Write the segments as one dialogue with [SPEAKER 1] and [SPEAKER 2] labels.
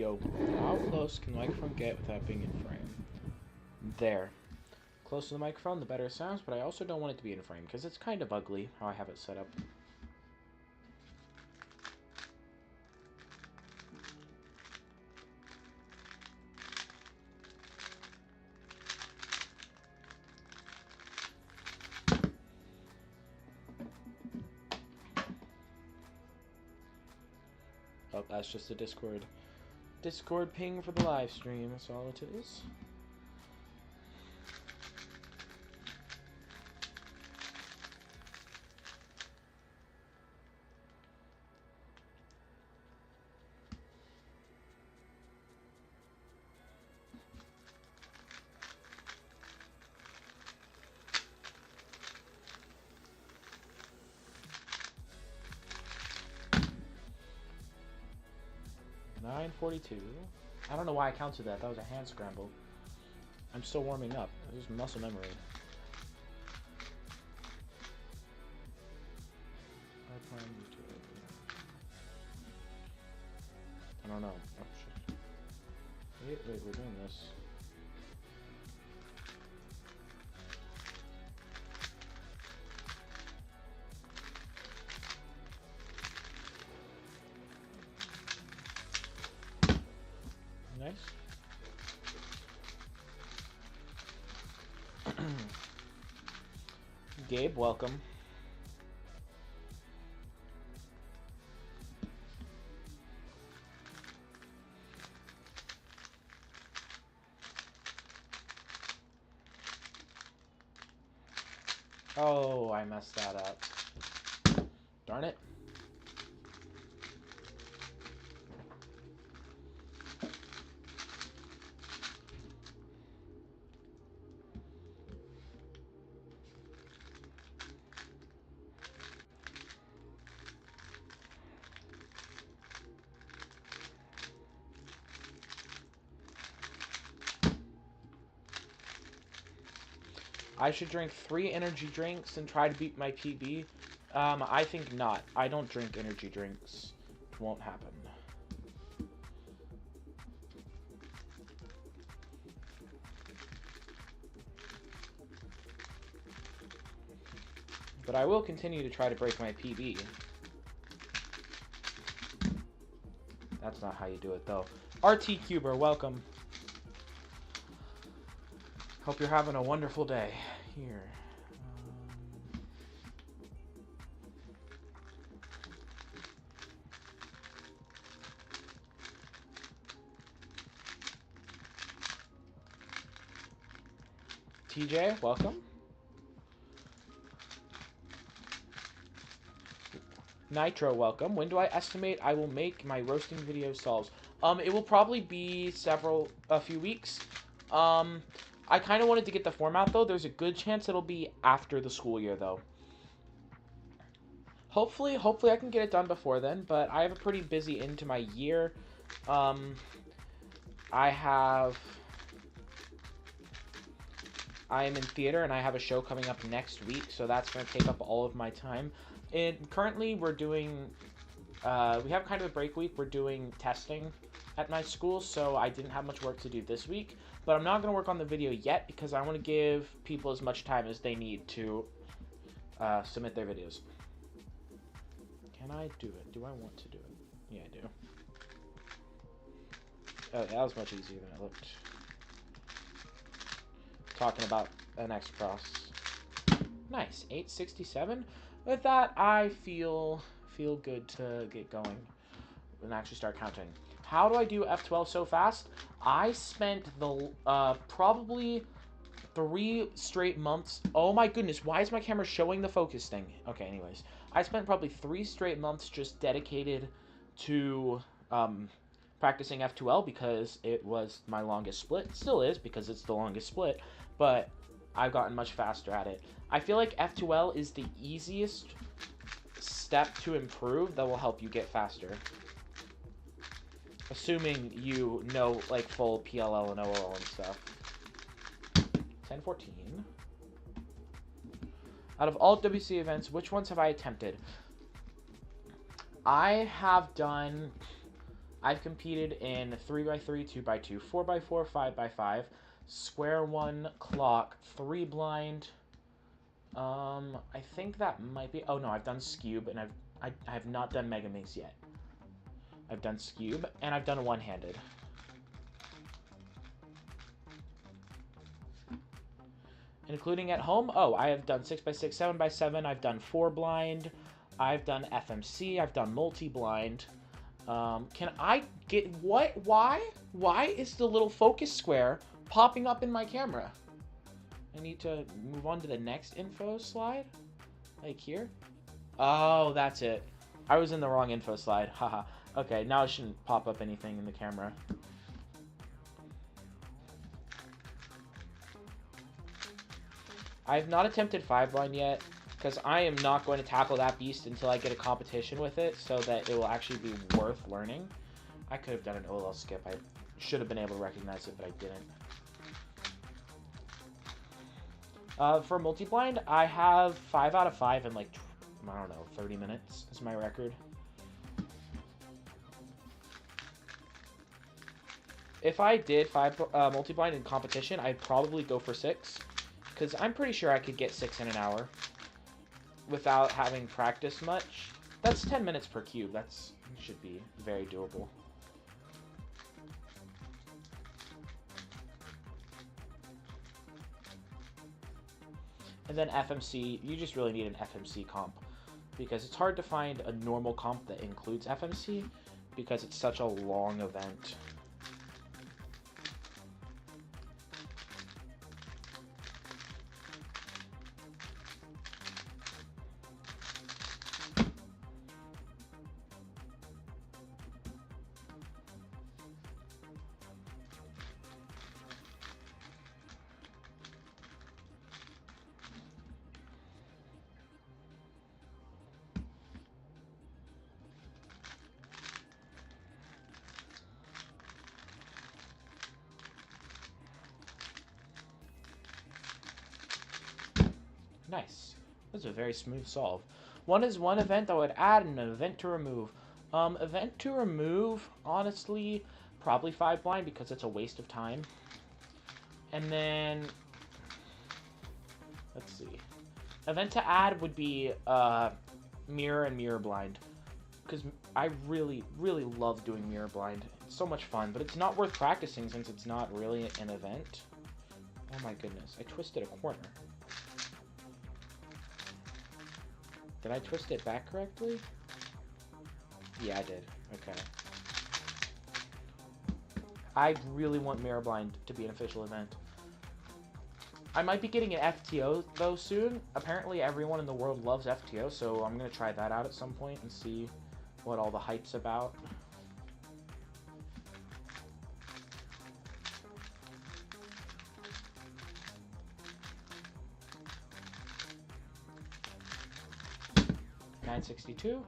[SPEAKER 1] Yo, how close can the microphone get without being in frame? There. Close to the microphone, the better it sounds, but I also don't want it to be in frame, because it's kind of ugly how I have it set up. Oh, that's just a Discord ping for the live stream. That's all it is. $9:42. I don't know why I counted that. That was a hand scramble. I'm still warming up. This is muscle memory. I don't know. Oh, shit. Wait, we're doing this. Nice. Gabe, welcome. Oh, I messed that up. Darn it. I should drink 3 energy drinks and try to beat my PB. I think not. I don't drink energy drinks. It won't happen. But I will continue to try to break my PB. That's not how you do it, though. RT Cuber, welcome. Hope you're having a wonderful day. Here. TJ, welcome. Nitro, welcome. When do I estimate I will make my roasting video solves? It will probably be a few weeks. I kind of wanted to get the format, though. There's a good chance it'll be after the school year, though. Hopefully I can get it done before then, but I have a pretty busy end to my year. I'm in theater, and I have a show coming up next week, so that's going to take up all of my time. And currently, we're doing, we have kind of a break week. We're doing testing at my school, so I didn't have much work to do this week. But I'm not going to work on the video yet, because I want to give people as much time as they need to submit their videos. Can I do it? Do I want to do it? Yeah, I do. Oh, that was much easier than it looked. Talking about an X cross. Nice, 867. With that, I feel good to get going and actually start counting. How do I do F12 so fast? I spent the probably 3 straight months. Oh my goodness, why is my camera showing the focus thing? Okay, anyways, I spent probably 3 straight months just dedicated to practicing F2L because it was my longest split. It still is because it's the longest split, but I've gotten much faster at it. I feel like F2L is the easiest step to improve that will help you get faster. Assuming you know, like, full PLL and OLL and stuff. 10:14. Out of all WC events, which ones have I attempted? I have done I've competed in 3x3, 2x2, 4x4, 5x5, square one, clock, 3 blind. I think that might be. Oh no, I've done Scube, and I have not done Mega Minx yet. I've done Scube, and I've done one-handed. Including at home, oh, I have done 6x6, 7x7. I've done 4 blind. I've done FMC. I've done multi-blind. Can I get what? Why is the little focus square popping up in my camera? I need to move on to the next info slide. Like here. Oh, that's it. I was in the wrong info slide. Haha. Okay, now it shouldn't pop up anything in the camera. I have not attempted 5 blind yet, because I am not going to tackle that beast until I get a competition with it, so that it will actually be worth learning. I could have done an OLL skip. I should have been able to recognize it, but I didn't. For multi-blind, I have 5 out of 5 in, like, I don't know, 30 minutes is my record. If I did 5 multi-blind in competition, I'd probably go for 6. Because I'm pretty sure I could get 6 in an hour without having practiced much. That's 10 minutes per cube. That's should be very doable. And then FMC, you just really need an FMC comp, because it's hard to find a normal comp that includes FMC because it's such a long event. Nice. That's a very smooth solve. One is one event I would add and an event to remove. Event to remove, honestly, probably 5 blind because it's a waste of time. And then, let's see. Event to add would be mirror and mirror blind, because I really, really love doing mirror blind. It's so much fun, but it's not worth practicing since it's not really an event. Oh my goodness, I twisted a corner. Did I twist it back correctly? Yeah, I did. Okay. I really want Mirror Blind to be an official event. I might be getting an FTO, though, soon. Apparently, everyone in the world loves FTO, so I'm going to try that out at some point and see what all the hype's about. $9.62.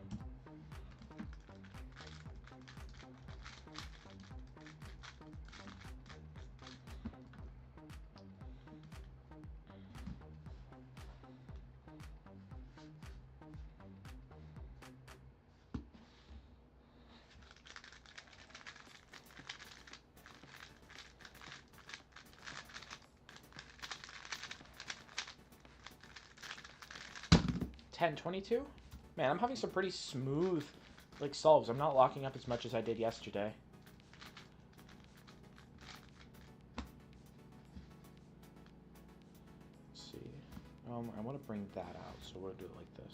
[SPEAKER 1] $10.22. Man, I'm having some pretty smooth, like, solves. I'm not locking up as much as I did yesterday. Let's see. I want to bring that out, so we'll do it like this.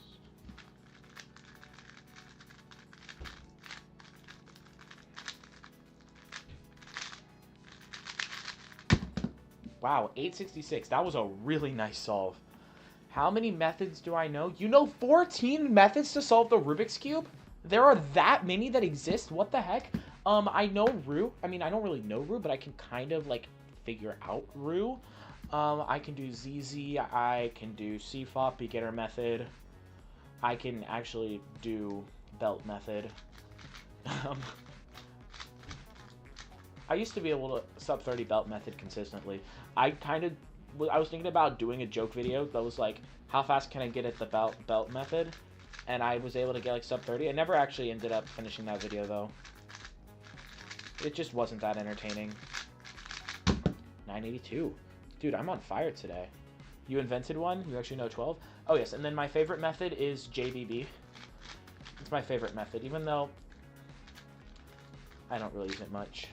[SPEAKER 1] Wow, 866. That was a really nice solve. How many methods do I know? You know 14 methods to solve the Rubik's Cube? There are that many that exist? What the heck? I know Ru. I mean, I don't really know Ru, but I can kind of, like, figure out Ru. I can do ZZ. I can do CFOP, beginner method. I can actually do belt method. I used to be able to sub 30 belt method consistently. I was thinking about doing a joke video that was like, how fast can I get at the belt method? And I was able to get like sub 30. I never actually ended up finishing that video though. It just wasn't that entertaining. 982. Dude, I'm on fire today. You invented one? You actually know 12? Oh, yes. And then my favorite method is JBB. It's my favorite method, even though I don't really use it much.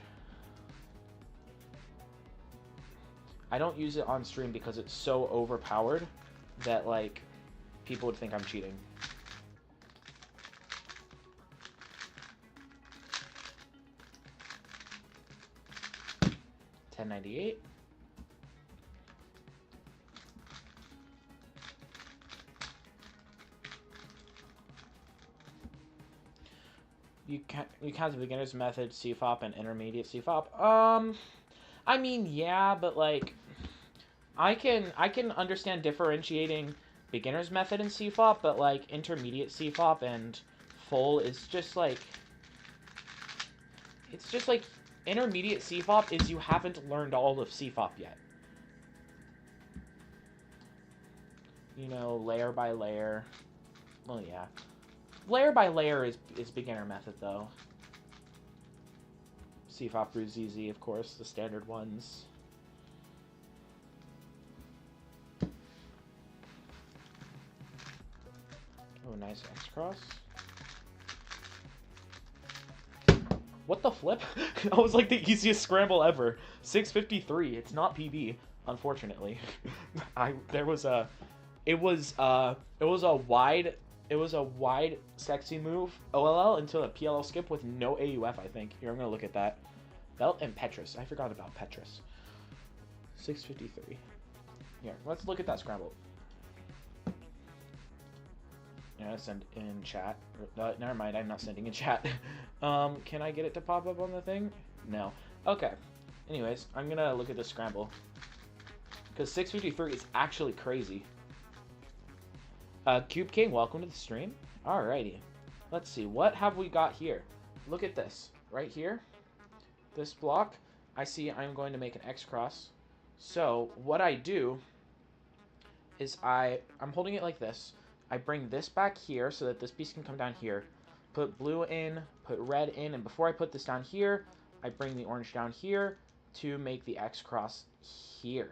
[SPEAKER 1] I don't use it on stream because it's so overpowered that, like, people would think I'm cheating. $10.98. You count the beginner's method, CFOP, and intermediate CFOP. I mean, yeah, but like, I can understand differentiating beginner's method and CFOP, but like intermediate CFOP and full is just like, it's just like intermediate CFOP is you haven't learned all of CFOP yet. You know, layer by layer. Well, yeah. Layer by layer is beginner method, though. CFOP through ZZ, of course, the standard ones. Oh, nice X-cross. What the flip? That was like the easiest scramble ever. 653. It's not PB, unfortunately. It was a wide sexy move OLL until a PLL skip with no AUF, I think. Here, I'm gonna look at that. Belt and Petrus. I forgot about Petrus. 653. Here, let's look at that scramble. Yeah, send in chat. Never mind, I'm not sending in chat. Can I get it to pop up on the thing? No. Okay. Anyways, I'm gonna look at the scramble. Because 653 is actually crazy. Cube King, welcome to the stream. Alrighty. Let's see. What have we got here? Look at this. Right here. This block. I see I'm going to make an X cross. So, what I do is I'm holding it like this. I bring this back here so that this piece can come down here. Put blue in, put red in, and before I put this down here, I bring the orange down here to make the X cross here.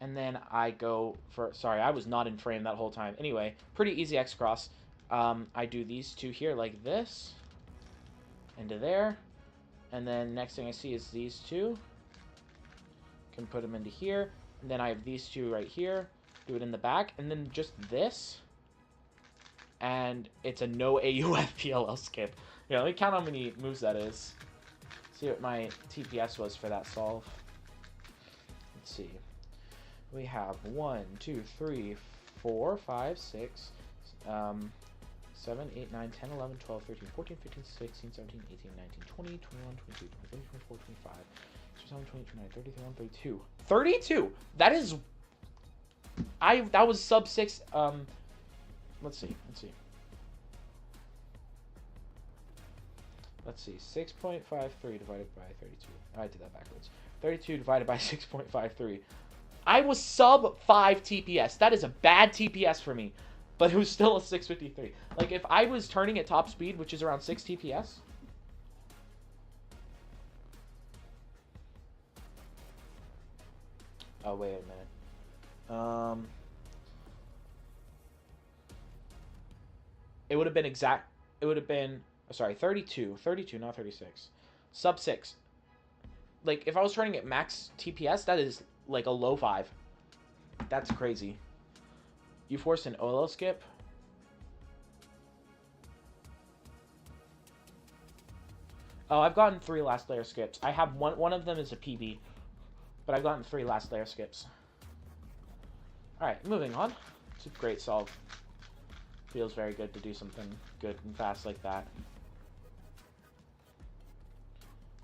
[SPEAKER 1] And then I go for, sorry, I was not in frame that whole time. Anyway, pretty easy X cross. I do these two here like this, into there. And then next thing I see is these two. Can put them into here. And then I have these two right here. Do it in the back. And then just this. And it's a no AUF PLL skip. Yeah, let me count how many moves that is. See what my TPS was for that solve. Let's see. We have 1, 2, 3, 4, 5, 6, 7, 8, 9, 10, 11, 12, 13, 14, 15, 16, 17, 18, 19, 20, 21, 22, 23, 24, 25, 27, 28, 29, 30, 31, 32. 32! That is... that was sub 6... Let's see. Let's see. 6.53 divided by 32. I did that backwards. 32 divided by 6.53. I was sub 5 TPS. That is a bad TPS for me. But it was still a 653. Like, if I was turning at top speed, which is around 6 TPS... Oh, wait a minute. It would have been exact... It would have been... Oh, sorry, 32. 32, not 36. Sub 6. Like, if I was turning at max TPS, that is, like, a low 5. That's crazy. You forced an OLL skip? Oh, I've gotten 3 last layer skips. I have one of them is a PB. But I've gotten 3 last layer skips. Alright, moving on. It's a great solve. Feels very good to do something good and fast like that.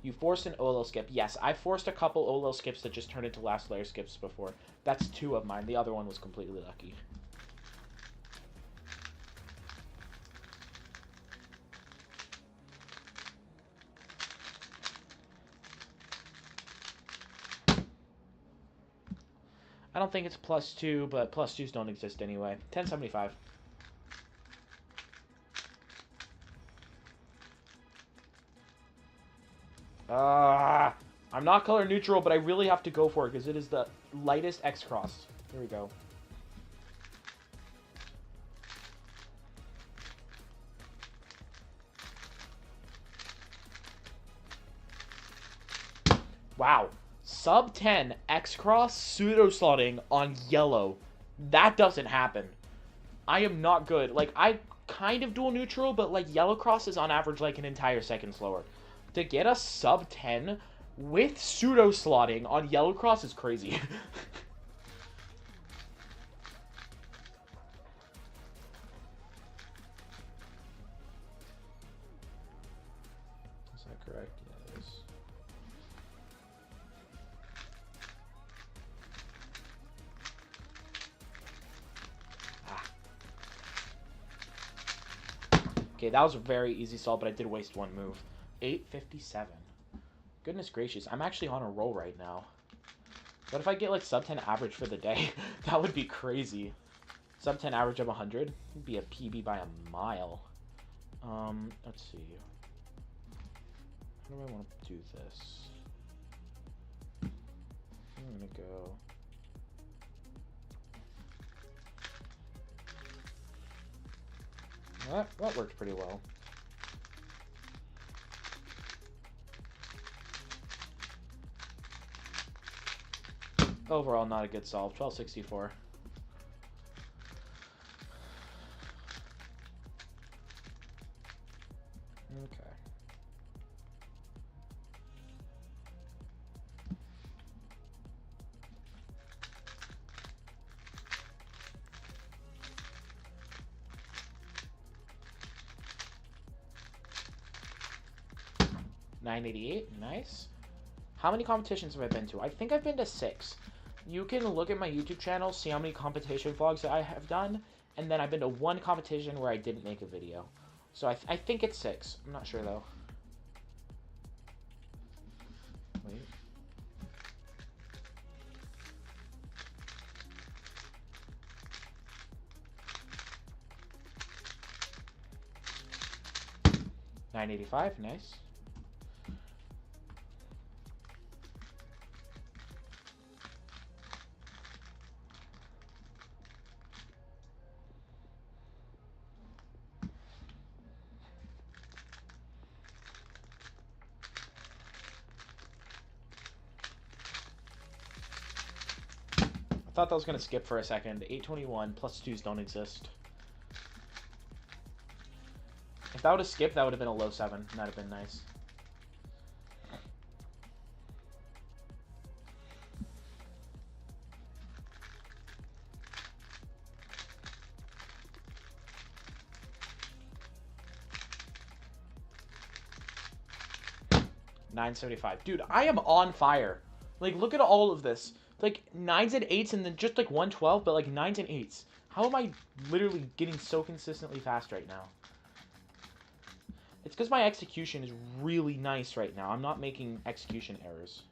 [SPEAKER 1] You forced an OLL skip. Yes, I forced a couple OLL skips that just turned into last layer skips before. That's 2 of mine. The other one was completely lucky. I don't think it's +2, but +2s don't exist anyway. 1075. I'm not color neutral, but I really have to go for it because it is the lightest X cross. Here we go. Wow. Sub 10 X cross pseudo slotting on yellow. That doesn't happen. I am not good. Like, I kind of dual neutral, but like yellow cross is on average like an entire second slower. To get a sub 10 with pseudo slotting on yellow cross is crazy. Is that correct? Yeah, it is. Okay, that was a very easy solve, but I did waste one move. 857. Goodness gracious, I'm actually on a roll right now. What if I get like sub 10 average for the day? That would be crazy. Sub 10 average of 100 would be a PB by a mile. Let's see. How do I want to do this? I'm gonna go. That worked pretty well. Overall, not a good solve. 1264. Okay. $988, nice. How many competitions have I been to? I think I've been to 6. You can look at my YouTube channel, see how many competition vlogs that I have done, and then I've been to 1 competition where I didn't make a video. So I think it's 6. I'm not sure though. Wait. $985, nice. I thought that was going to skip for a second. 821 plus 2s don't exist. If that would have skipped, that would have been a low 7. That would have been nice. $975. Dude, I am on fire. Like, look at all of this. Like 9s and 8s and then just like 112, but like 9s and 8s. How am I literally getting so consistently fast right now? It's because my execution is really nice right now. I'm not making execution errors.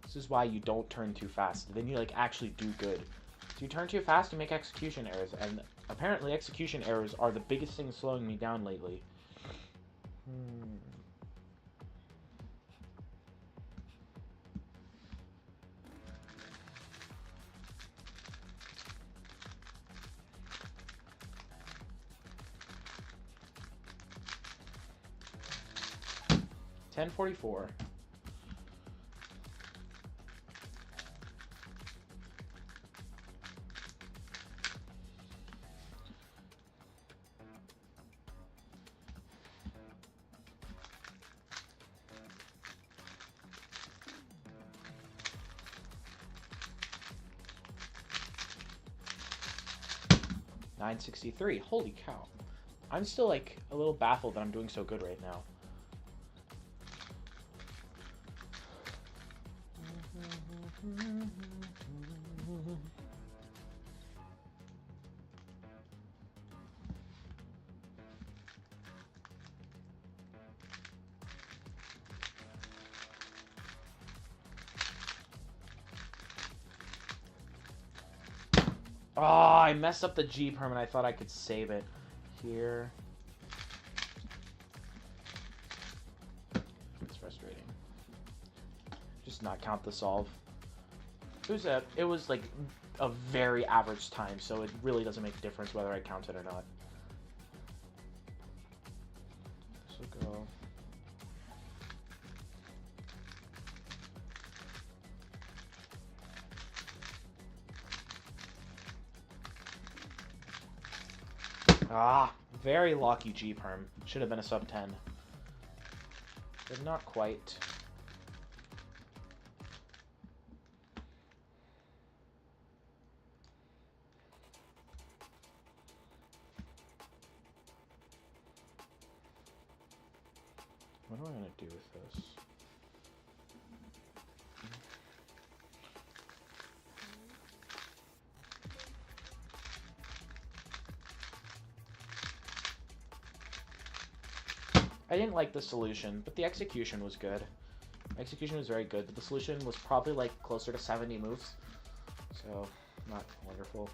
[SPEAKER 1] This is why you don't turn too fast. Then you like actually do good. You turn too fast, you make execution errors, and apparently execution errors are the biggest thing slowing me down lately. 1044. $963. Holy cow. I'm still like a little baffled that I'm doing so good right now. Oh, I messed up the G perm and I thought I could save it here. It's frustrating. Just not count the solve. It was like a very average time, so it really doesn't make a difference whether I count it or not. This will go. Ah, very lucky G perm. Should have been a sub 10. But not quite. What am I going to do with this? I didn't like the solution, but the execution was good. Execution was very good, but the solution was probably like closer to 70 moves. So, not wonderful.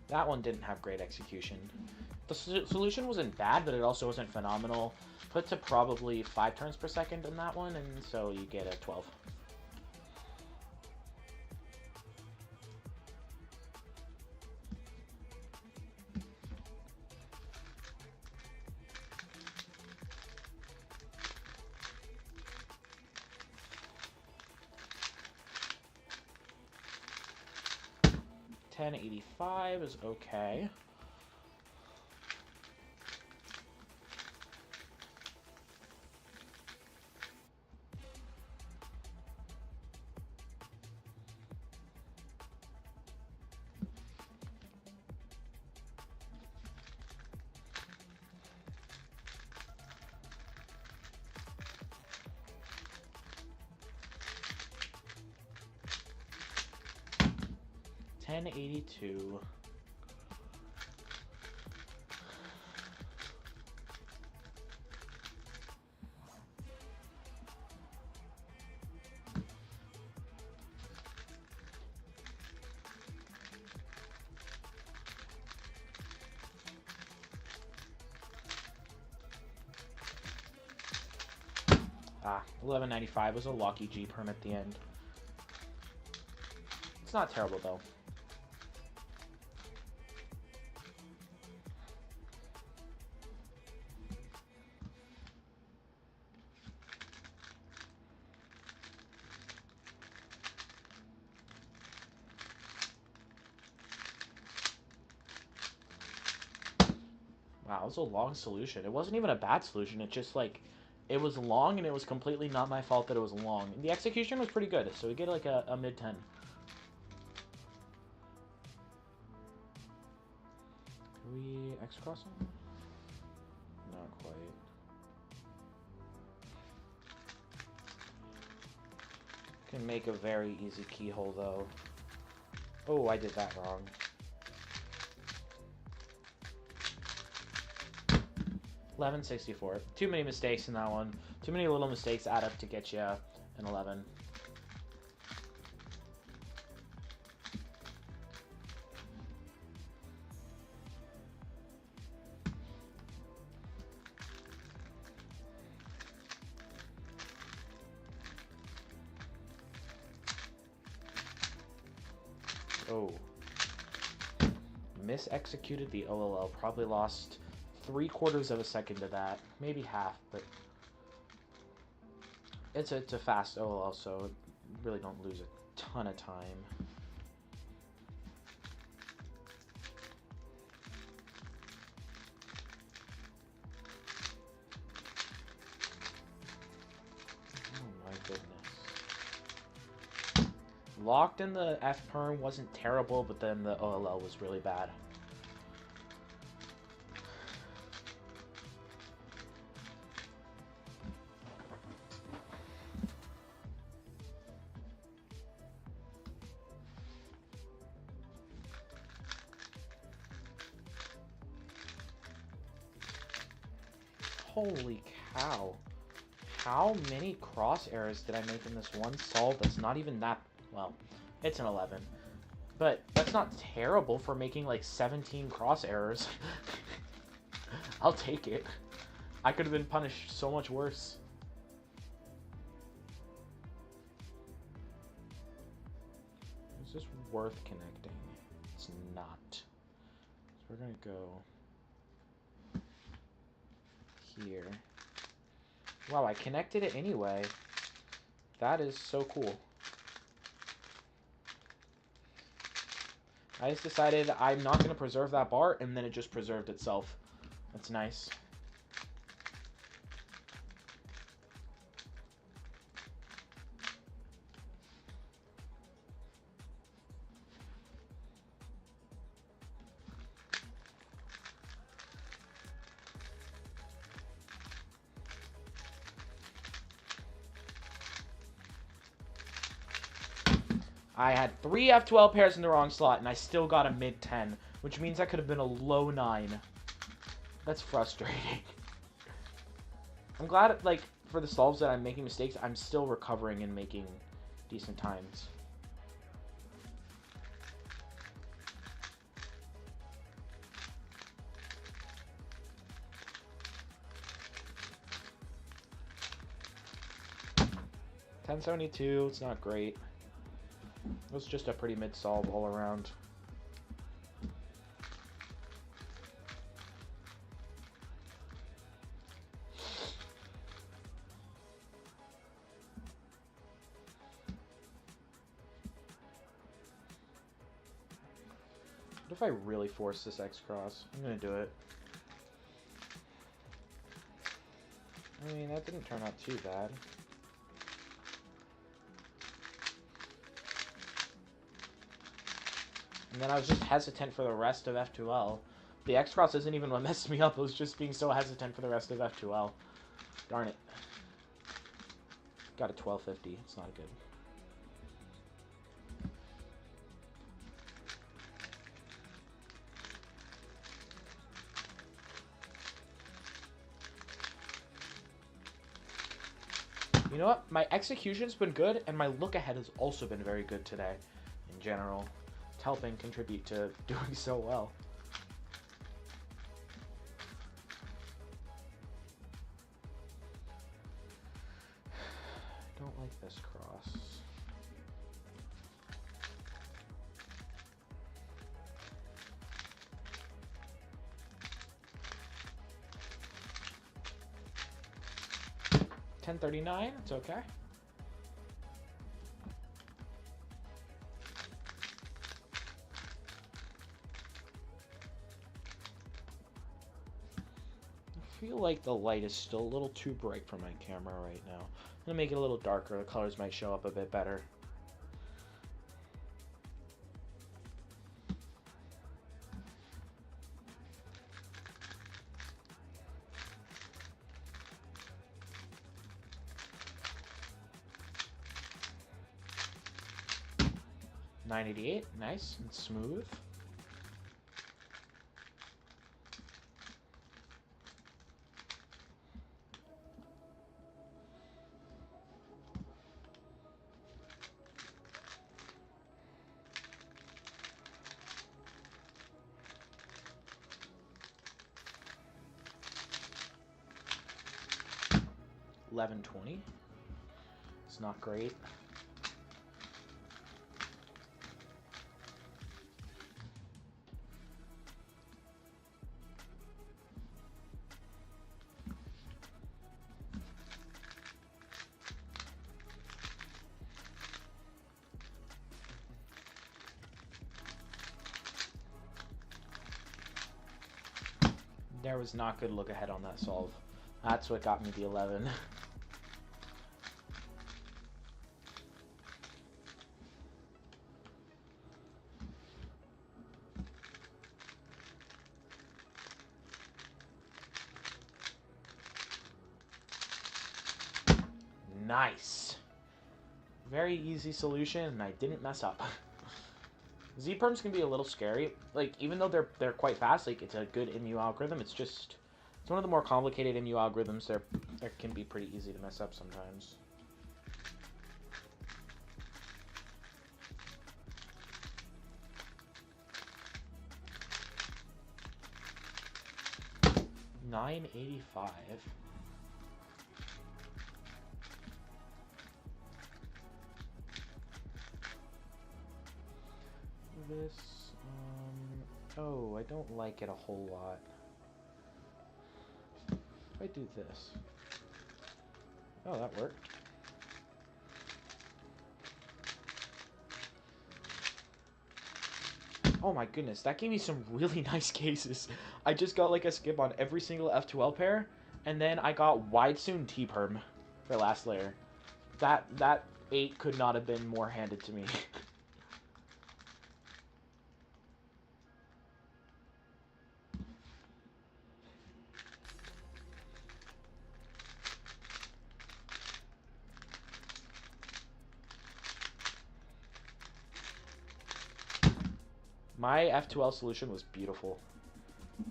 [SPEAKER 1] That one didn't have great execution. The solution wasn't bad, but it also wasn't phenomenal. Put to probably 5 turns per second in that one, and so you get a 12. $10.85 is okay. $10.82. $11.95 was a lucky G perm at the end. It's not terrible though. Wow, it was a long solution. It wasn't even a bad solution. It just like, it was long and it was completely not my fault that it was long. And the execution was pretty good, so we get like a mid-10. Can we X-cross him? Not quite. Can make a very easy keyhole though. Oh, I did that wrong. $11.64. Too many mistakes in that one. Too many little mistakes add up to get you an 11. Oh. Mis-executed the OLL. Probably lost 3/4 of a second to that. Maybe half, but it's a fast OLL, so really don't lose a ton of time. Oh my goodness. Locked in the F perm wasn't terrible, but then the OLL was really bad. Holy cow. How many cross errors did I make in this one solve that's not even that... Well, it's an 11. But that's not terrible for making like 17 cross errors. I'll take it. I could have been punished so much worse. Is this worth connecting? It's not. So we're gonna go here. Wow, I connected it anyway. That is so cool. I just decided I'm not going to preserve that bar, and then it just preserved itself. That's nice. I had 3 F12 pairs in the wrong slot, and I still got a mid-10, which means I could have been a low 9. That's frustrating. I'm glad, like, for the solves that I'm making mistakes, I'm still recovering and making decent times. $10.72, it's not great. It was just a pretty mid-solve all around. What if I really force this X cross? I'm gonna do it. I mean, that didn't turn out too bad. And then I was just hesitant for the rest of F2L. The X cross isn't even what messed me up. I was just being so hesitant for the rest of F2L. Darn it. Got a 1250. It's not good. You know what? My execution's been good, and my look ahead has also been very good today, in general. It's helping contribute to doing so well. I don't like this cross. $10.39, it's okay. I feel like the light is still a little too bright for my camera right now. I'm gonna make it a little darker. The colors might show up a bit better. $9.88, nice and smooth. $11.20. It's not great. There was not good look ahead on that solve. That's what got me the 11. Nice. Very easy solution, and I didn't mess up. Z-perms can be a little scary. Like, even though they're quite fast, like, it's a good MU algorithm, it's just It's one of the more complicated MU algorithms. That can be pretty easy to mess up sometimes. $9.85. This, oh, I don't like it a whole lot. If I do this. Oh, that worked. Oh my goodness, that gave me some really nice cases. I just got like a skip on every single F2L pair, and then I got wide soon T-perm for last layer. That 8 could not have been more handed to me. My F2L solution was beautiful.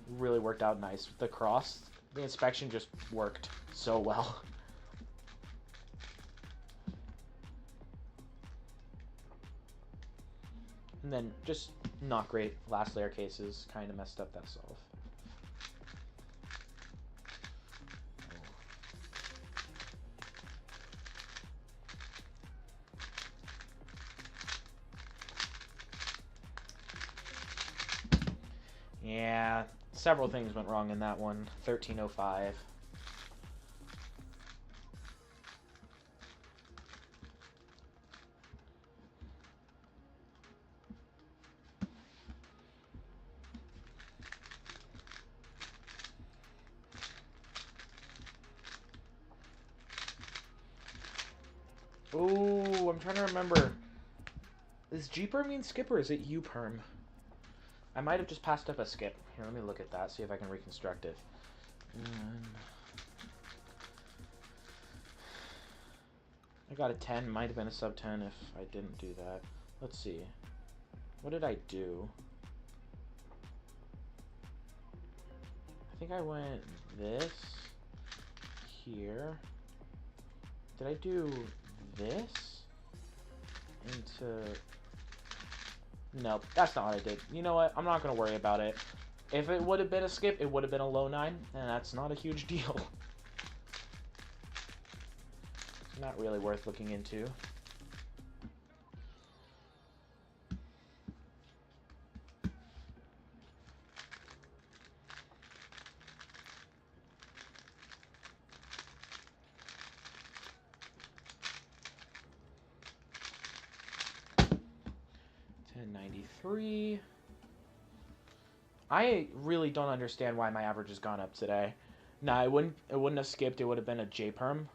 [SPEAKER 1] Really worked out nice. The cross, the inspection just worked so well. And then just not great last layer cases. Kind of messed up that solve. Yeah, several things went wrong in that one. 1305. Ooh, I'm trying to remember. Is G-perm mean skip or is it U-perm? I might have just passed up a skip. Here, let me look at that, see if I can reconstruct it. I got a 10. Might have been a sub 10 if I didn't do that. Let's see. What did I do? I think I went this here. Did I do this into... Nope, that's not what I did. You know what? I'm not going to worry about it. If it would have been a skip, it would have been a low 9, and that's not a huge deal. Not really worth looking into. $10.93. I really don't understand why my average has gone up today. Nah, it wouldn't have skipped. It would have been a J-perm.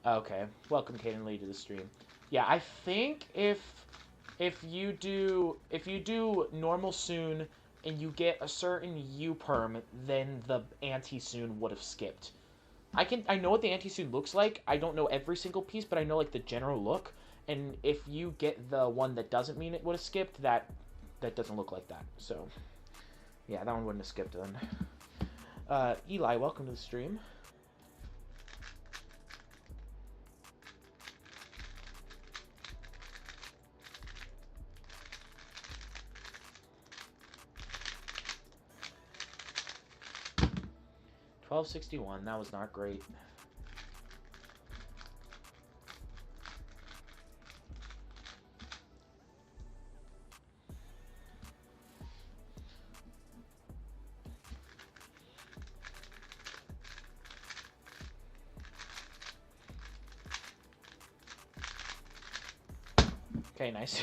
[SPEAKER 1] Okay, welcome Caden Lee to the stream. Yeah, I think if you do normal soon and you get a certain U-perm, then the anti-soon would have skipped. I know what the anti-soon looks like. I don't know every single piece, but I know like the general look. And if you get the one that doesn't mean it would have skipped, that doesn't look like that. So yeah, that one wouldn't have skipped then. Eli, welcome to the stream. $12.61. That was not great. Okay, nice.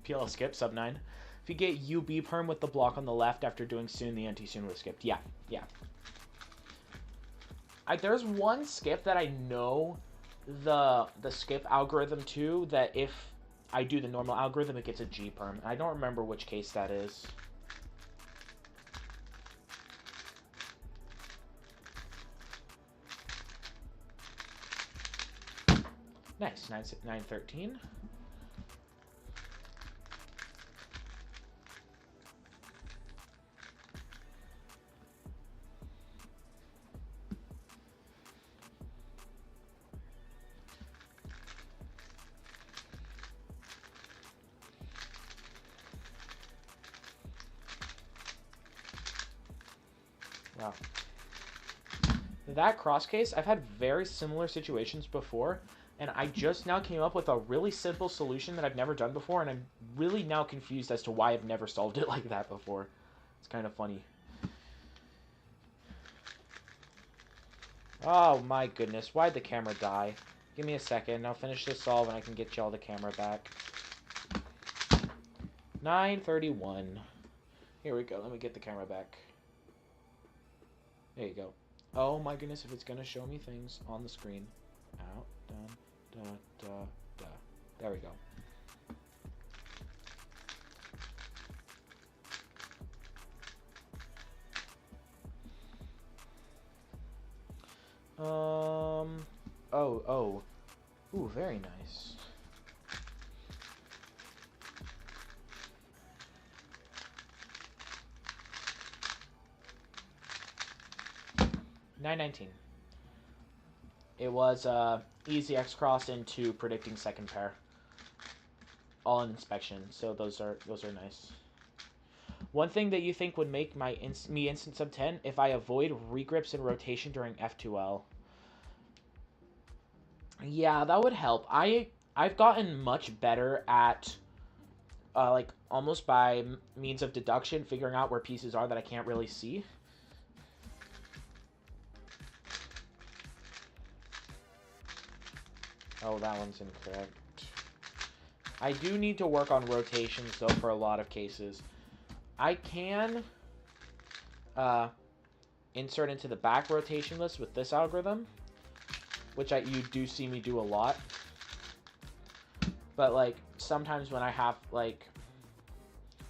[SPEAKER 1] PL skip, sub 9. If you get UB perm with the block on the left after doing soon, the anti-soon was skipped. Yeah, yeah. There's one skip that I know the skip algorithm to, that if I do the normal algorithm, it gets a G perm. I don't remember which case that is. Nice, 913. Wow. That cross case, I've had very similar situations before, and I just now came up with a really simple solution that I've never done before, and I'm really now confused as to why I've never solved it like that before. It's kind of funny. Oh my goodness, why'd the camera die? Give me a second, I'll finish this solve and I can get y'all the camera back. 9:31. Here we go, let me get the camera back. There you go. Oh my goodness, if it's gonna show me things on the screen. Out, done, da, da, da. There we go. Oh. Ooh, very nice. $9.19. It was easy X cross into predicting second pair. All in inspection, so those are nice. One thing that you think would make me instant sub 10 if I avoid regrips and rotation during F2L. Yeah, that would help. I've gotten much better at like almost by means of deduction figuring out where pieces are that I can't really see. Oh, that one's incorrect. I do need to work on rotations though for a lot of cases. I can insert into the back rotation list with this algorithm, which you do see me do a lot. But like sometimes when I have like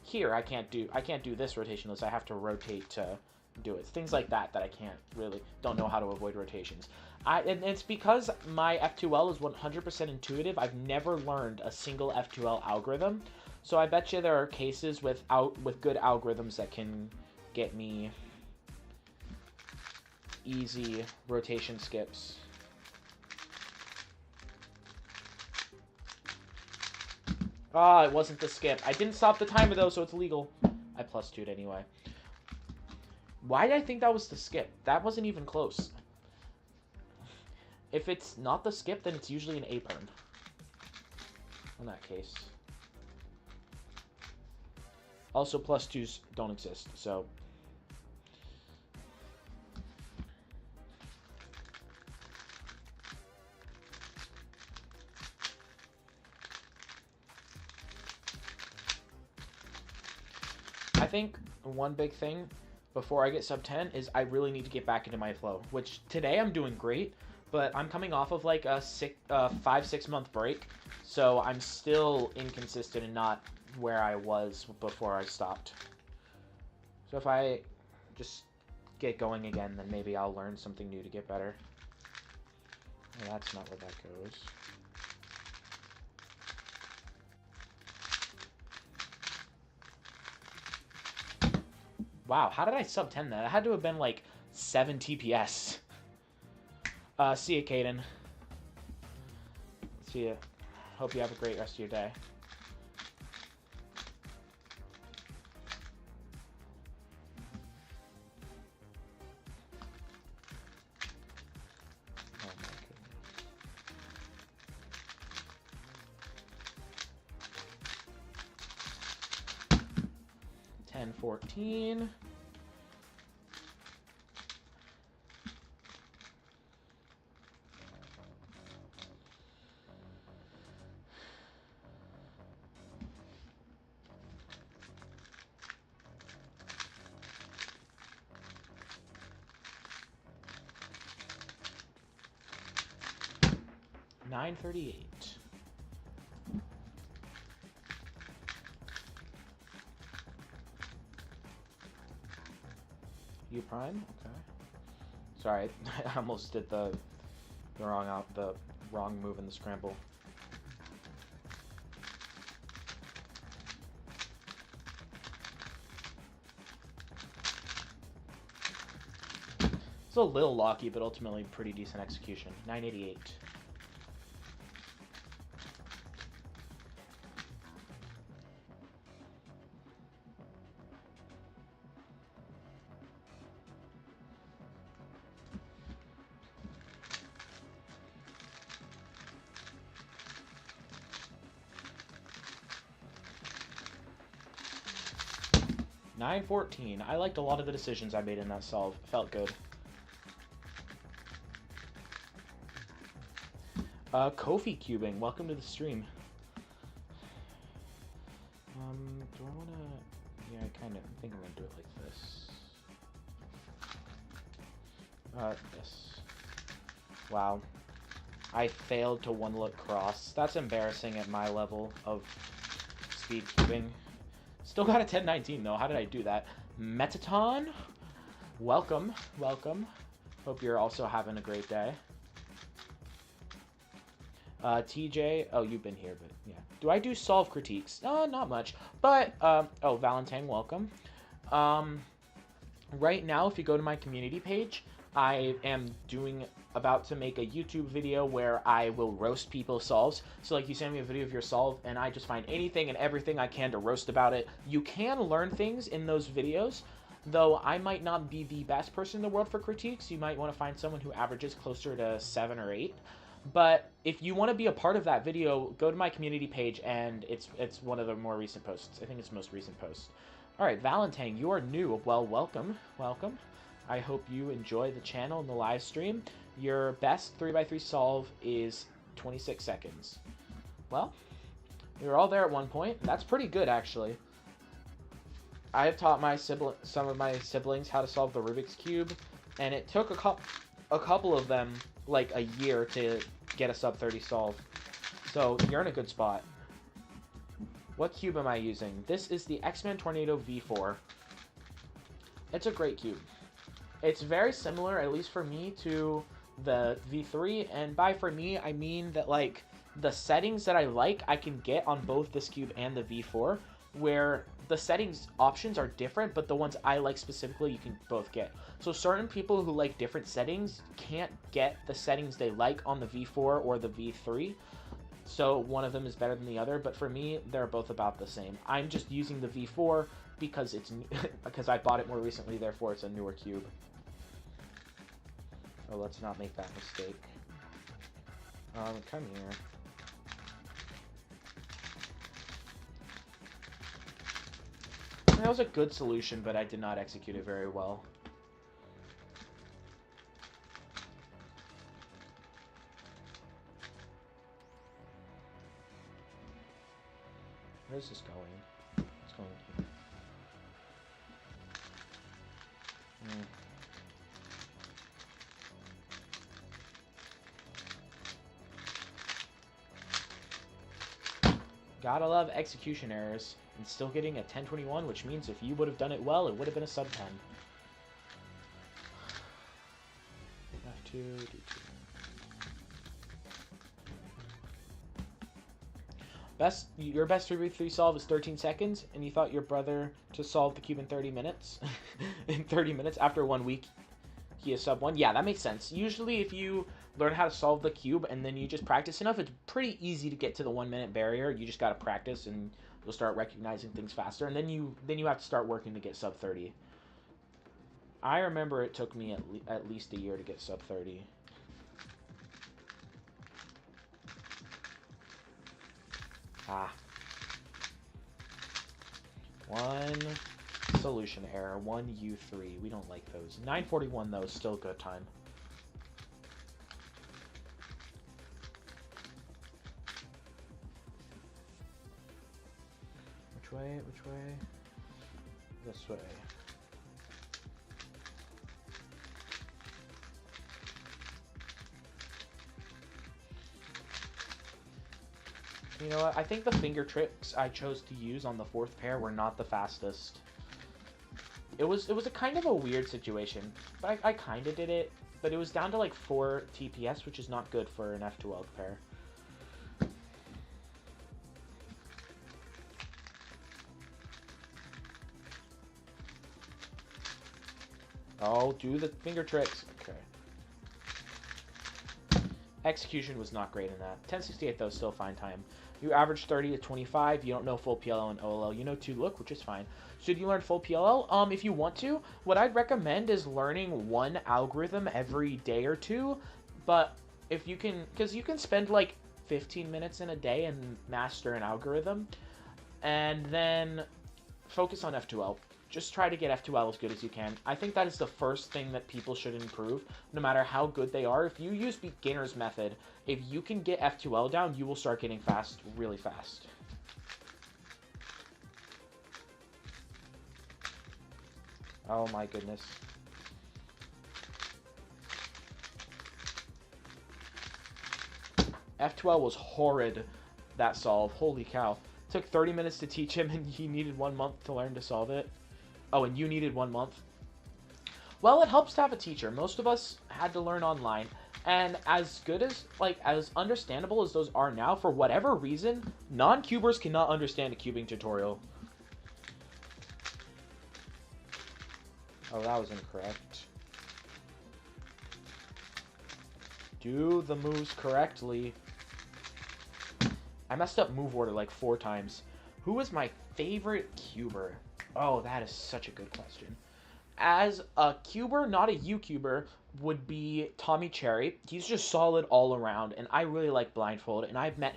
[SPEAKER 1] here, I can't do this rotation list. I have to rotate to do it. Things like that I don't know how to avoid rotations. And it's because my F2L is 100% intuitive. I've never learned a single F2L algorithm. So I bet you there are cases with good algorithms that can get me easy rotation skips. Ah, it wasn't the skip. I didn't stop the timer though, so it's legal. I plus 2'd anyway. Why did I think that was the skip? That wasn't even close. If it's not the skip, then it's usually an A-perm. In that case. Also, plus 2s don't exist, so... I think one big thing before I get sub 10 is I really need to get back into my flow, which today I'm doing great, but I'm coming off of like a 5-6 month break, so I'm still inconsistent and not where I was before I stopped. So if I just get going again, then maybe I'll learn something new to get better. Well, that's not where that goes. Wow, how did I sub 10 that? It had to have been like 7 TPS. See ya, Caden. See ya. Hope you have a great rest of your day. Oh my goodness. 10-14. $9.38. U prime? Okay. Sorry, I almost did the wrong move in the scramble. It's a little locky, but ultimately pretty decent execution. 988. 914. I liked a lot of the decisions I made in that solve. Felt good. Kofi cubing. Welcome to the stream. Do I want to... Yeah, I kind of think I'm going to do it like this. This. Wow. I failed to one-look cross. That's embarrassing at my level of speed cubing. Still got a 1019 though. How did I do that? Metaton, welcome, welcome. Hope you're also having a great day. TJ, oh, you've been here, but yeah. Do I do solve critiques? Not much. But, oh, Valentine, welcome. Right now, if you go to my community page, I am about to make a YouTube video where I will roast people's solves. So like you send me a video of your solve and I just find anything and everything I can to roast about it. You can learn things in those videos, though I might not be the best person in the world for critiques. You might want to find someone who averages closer to 7 or 8. But if you want to be a part of that video, go to my community page and it's one of the more recent posts. I think it's the most recent post. All right, Valentine, you are new. Well, welcome, welcome. I hope you enjoy the channel and the live stream. Your best 3x3 solve is 26 seconds. Well, we were all there at one point. That's pretty good, actually. I have taught some of my siblings how to solve the Rubik's Cube, and it took a couple of them like a year to get a sub 30 solve. So you're in a good spot. What cube am I using? This is the X-Men Tornado V4. It's a great cube. It's very similar, at least for me, to the V3, and by for me, I mean that, like, the settings that I like, I can get on both this cube and the V4, where the settings options are different, but the ones I like specifically, you can both get. So certain people who like different settings can't get the settings they like on the V4 or the V3, so one of them is better than the other, but for me, they're both about the same. I'm just using the V4 because it's because I bought it more recently, therefore it's a newer cube. Oh, let's not make that mistake. Come here. That was a good solution, but I did not execute it very well. Where's this going? It's going here. Gotta love execution errors. And still getting a 1021, which means if you would have done it well, it would have been a sub 10. F2, D2. Your best 3v3 solve is 13 seconds, and you thought your brother to solve the cube in 30 minutes? In 30 minutes after 1 week, he is sub 1? Yeah, that makes sense. Usually if you learn how to solve the cube and then you just practice enough, it's pretty easy to get to the 1 minute barrier. You just gotta practice and you'll start recognizing things faster, and then you have to start working to get sub 30. I remember it took me at least a year to get sub 30. One solution error, 1 U3. We don't like those. 941 though, still good time. Which way? Which way? This way. You know what? I think the finger tricks I chose to use on the 4th pair were not the fastest. It was a kind of a weird situation, but I kind of did it. But it was down to like 4 TPS, which is not good for an F12 pair. Oh, do the finger tricks. Okay. Execution was not great in that. 1068 though, still fine time. You average 30 to 25. You don't know full PLL and OLL. You know 2 look, which is fine. Should you learn full PLL? If you want to, what I'd recommend is learning 1 algorithm every day or 2. But if you can, because you can spend like 15 minutes in a day and master an algorithm, and then focus on F2L. just try to get F2L as good as you can. I think that is the first thing that people should improve, no matter how good they are. If you use beginner's method, if you can get F2L down, you will start getting fast really fast. Oh my goodness. F2L was horrid, that solve. Holy cow. It took 30 minutes to teach him, and he needed 1 month to learn to solve it. Oh, and you needed 1 month. Well, it helps to have a teacher. Most of us had to learn online. And as good as, as understandable as those are now, for whatever reason, non-cubers cannot understand a cubing tutorial. Oh, that was incorrect. Do the moves correctly. I messed up move order like 4 times. Who is my favorite cuber? Oh, that is such a good question. As a cuber, not a U-cuber, would be Tommy Cherry. He's just solid all around, and I really like Blindfold. And I've met,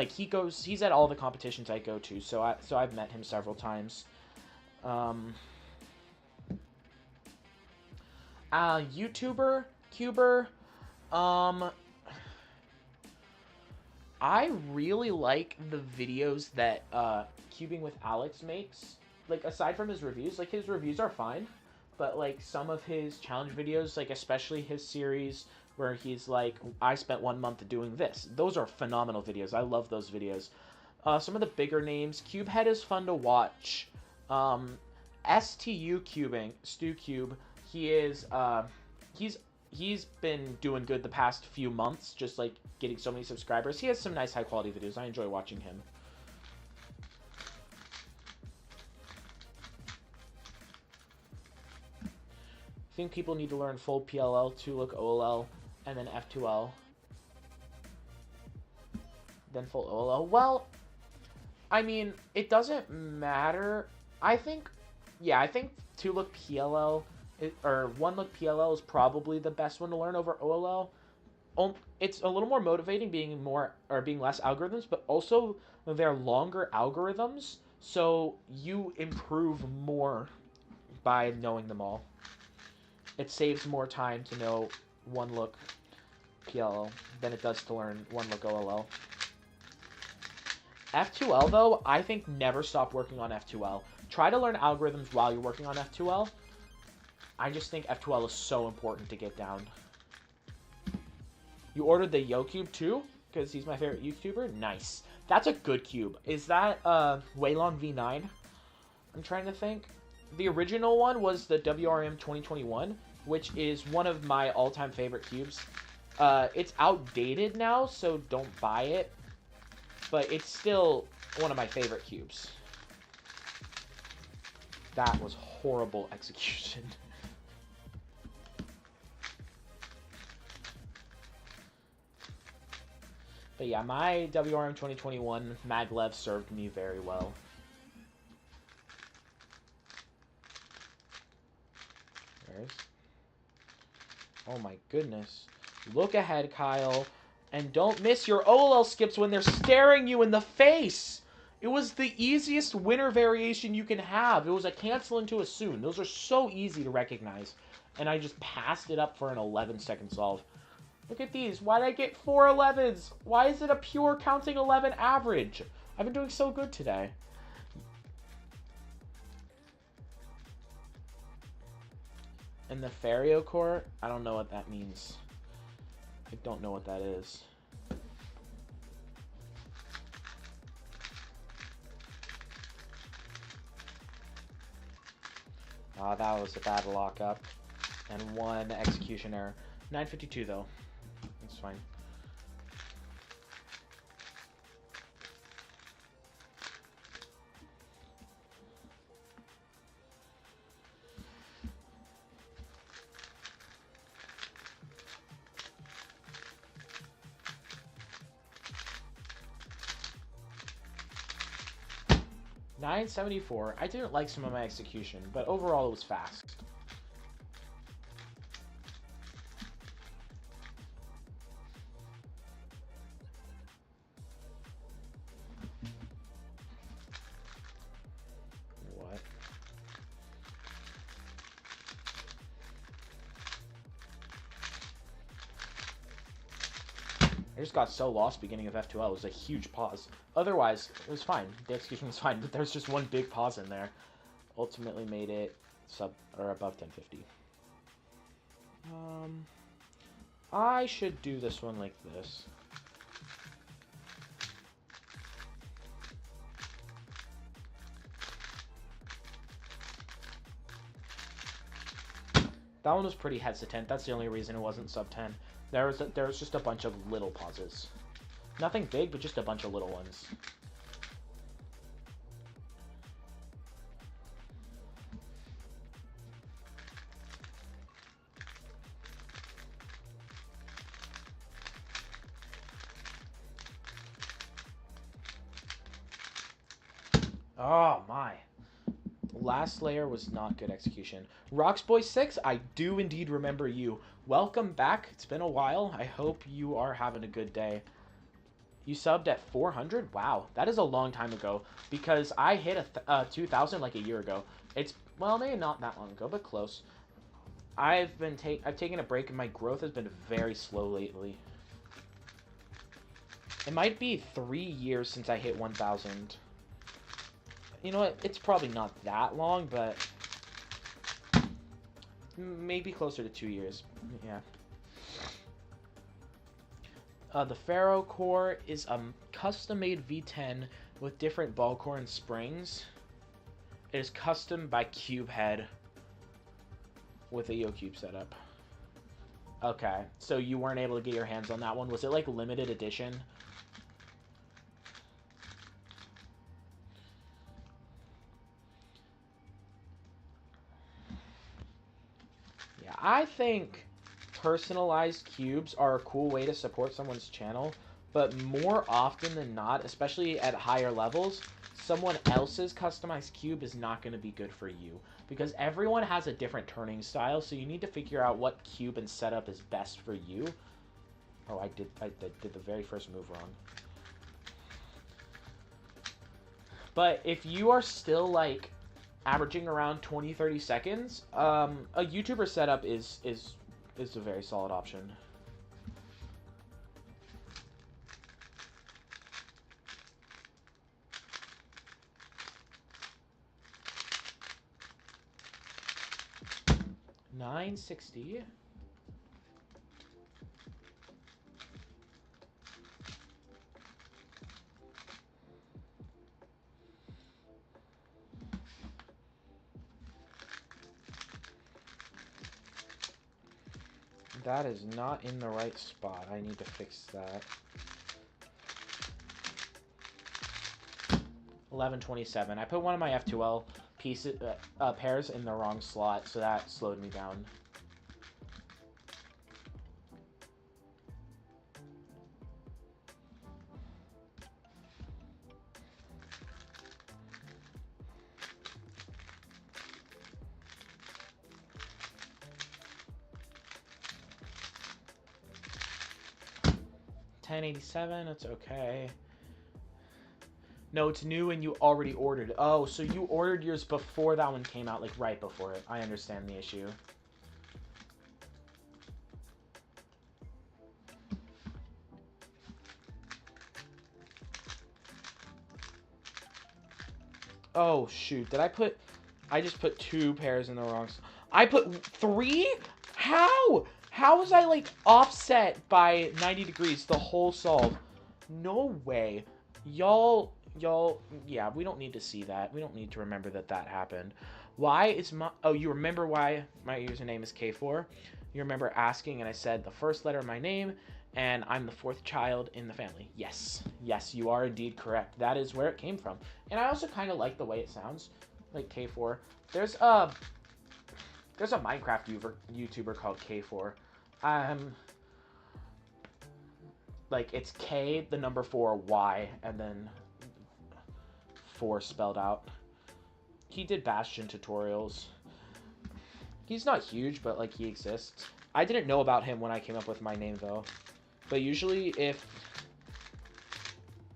[SPEAKER 1] he's at all the competitions I go to, so I've met him several times. YouTuber, cuber, I really like the videos that Cubing with Alex makes. Like, aside from his reviews, like, his reviews are fine, but, like, some of his challenge videos, like, especially his series where he's like, I spent 1 month doing this. Those are phenomenal videos. I love those videos. Some of the bigger names, Cubehead is fun to watch. STU Cubing, Stu Cube, he is, he's been doing good the past few months, just, like, getting so many subscribers. He has some nice high-quality videos. I enjoy watching him. I think people need to learn full PLL, 2-look OLL, and then F2L. Then full OLL. Well, I mean, it doesn't matter. I think 2-look PLL, or 1-look PLL is probably the best one to learn over OLL. It's a little more motivating being less algorithms, but also they're longer algorithms, so you improve more by knowing them all. It saves more time to know 1-look PLL than it does to learn 1-look OLL. F2L, though, I think never stop working on F2L. Try to learn algorithms while you're working on F2L. I just think F2L is so important to get down. You ordered the YoCube too? Because he's my favorite YouTuber? Nice. That's a good cube. Is that Waylon V9? I'm trying to think. The original one was the WRM 2021, which is one of my all-time favorite cubes. It's outdated now, so don't buy it. But it's still one of my favorite cubes. That was horrible execution. But yeah, my WRM 2021 maglev served me very well. Oh my goodness. Look ahead, Kyle. And don't miss your OLL skips when they're staring you in the face. It was the easiest winner variation you can have. It was a cancel into a soon. Those are so easy to recognize. And I just passed it up for an 11-second solve. Look at these. Why did I get 4 11s? Why is it a pure counting 11 average? I've been doing so good today. And the Fario core, I don't know what that means. I don't know what that is. That was a bad lockup. And 1 execution error. 952 though. That's fine. $974. I didn't like some of my execution, but overall it was fast. What? I just got so lost beginning of F2L. It was a huge pause. Otherwise, it was fine. The execution was fine, but there's just one big pause in there. Ultimately made it sub or above 1050. I should do this one like this. That one was pretty hesitant. That's the only reason it wasn't sub 10. There was just a bunch of little pauses. Nothing big, but just a bunch of little ones. Oh my. Last layer was not good execution. Roxboy6, I do indeed remember you. Welcome back. It's been a while. I hope you are having a good day. You subbed at 400? Wow, that is a long time ago because I hit a 2,000 like a year ago. It's, well, maybe not that long ago, but close. I've taken a break and my growth has been very slow lately. It might be 3 years since I hit 1,000. You know what? It's probably not that long, but maybe closer to 2 years. Yeah. The Pharaoh core is a custom-made V10 with different ball core and springs. It is custom by Cubehead with a YoCube setup. Okay, so you weren't able to get your hands on that one. Was it like limited edition? Yeah, I think personalized cubes are a cool way to support someone's channel, but more often than not, especially at higher levels, someone else's customized cube is not going to be good for you because everyone has a different turning style, so you need to figure out what cube and setup is best for you. Oh, I did the very first move wrong. But if you are still like averaging around 20-30 seconds, a YouTuber setup is a very solid option. $960. That is not in the right spot. I need to fix that. 1127. I put one of my F2L pieces, pairs in the wrong slot, so that slowed me down. $10.87, it's okay. No, it's new and you already ordered. Oh, so you ordered yours before that one came out, like right before it. I understand the issue. Oh, shoot. I just put 2 pairs in the wrong... I put 3? How? How was I, like, offset by 90 degrees the whole solve? No way. Y'all, yeah, we don't need to see that. We don't need to remember that that happened. Why is my... Oh, you remember why my username is K4? You remember asking, and I said the first letter of my name, and I'm the 4th child in the family. Yes. Yes, you are indeed correct. That is where it came from. And I also kind of like the way it sounds, like K4. There's a Minecraft YouTuber called K4. Like, it's K, the number 4, Y, and then 4 spelled out. He did Bastion tutorials. He's not huge, but, like, he exists. I didn't know about him when I came up with my name, though. But usually, if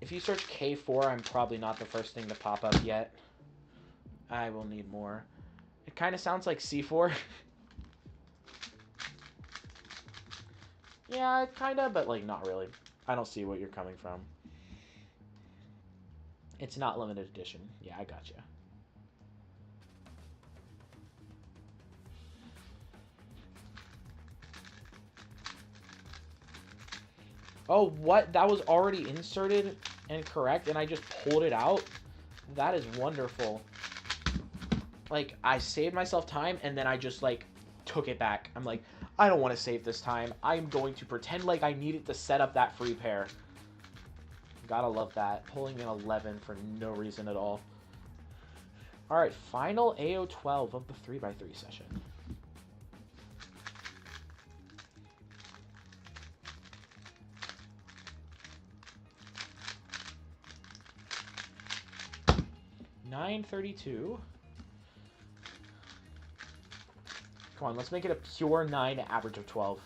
[SPEAKER 1] you search K4, I'm probably not the first thing to pop up yet. I will need more. It kind of sounds like C4. Yeah, kind of, but, like, not really. I don't see what you're coming from. It's not limited edition. Yeah, I got you. Oh, what? That was already inserted and correct, and I just pulled it out? That is wonderful. Like, I saved myself time, and then I just, like, took it back. I'm like, I don't want to save this time. I'm going to pretend like I needed to set up that free pair. Gotta love that. Pulling in 11 for no reason at all. Alright, final AO12 of the 3x3 session. $9.32. Come on, let's make it a pure 9 average of 12.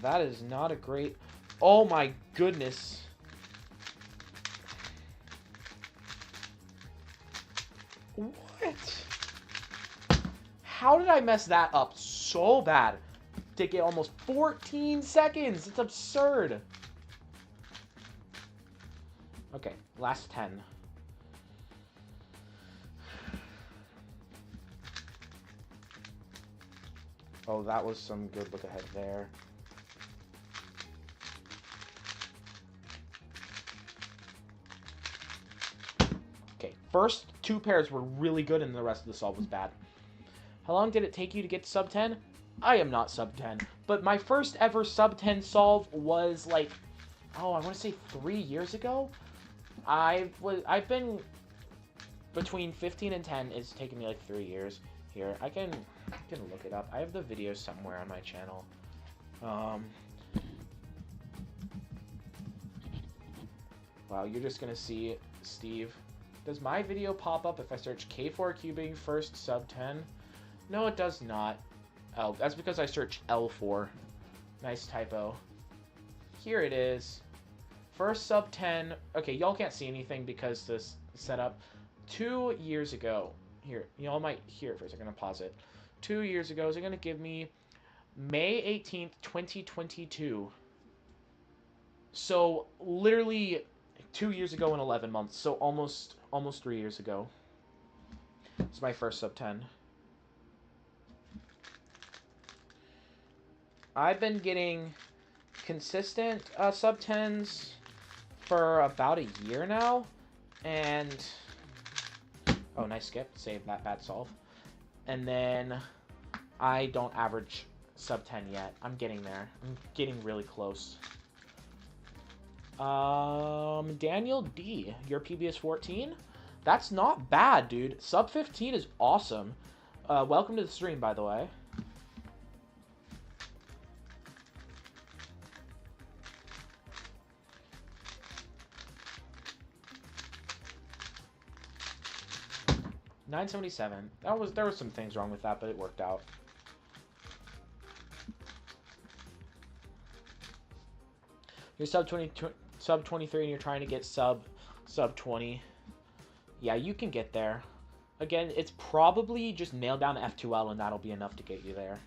[SPEAKER 1] That is not a great... Oh my goodness. What? How did I mess that up so bad? To get almost 14 seconds. It's absurd. Okay, last 10. Oh, that was some good look ahead there. Okay, first 2 pairs were really good and the rest of the solve was bad. How long did it take you to get to sub 10? I am not sub 10, but my first ever sub 10 solve was like, oh, I want to say 3 years ago. I've been between 15 and 10. It's taken me like 3 years. Here, I can look it up. I have the video somewhere on my channel. Wow, you're just gonna see Steve. Does my video pop up if I search K4 cubing first sub 10? No, it does not. Oh, that's because I searched L4. Nice typo. Here it is. First sub 10. Okay, y'all can't see anything because this setup. 2 years ago. Here, y'all might hear it first. I'm going to pause it. 2 years ago, is it going to give me May 18th, 2022. So, literally 2 years ago and 11 months. So, almost 3 years ago. It's my first sub 10. I've been getting consistent sub 10s for about a year now, and oh, nice skip, save that bad solve. And then I don't average sub 10 yet. I'm getting there. I'm getting really close. Daniel D, your PB is 14. That's not bad, dude. Sub 15 is awesome. Welcome to the stream, by the way. $9.77. There was some things wrong with that, but it worked out. You're sub 23 and you're trying to get sub 20. Yeah, you can get there. Again, it's probably just nail down F2L and that'll be enough to get you there.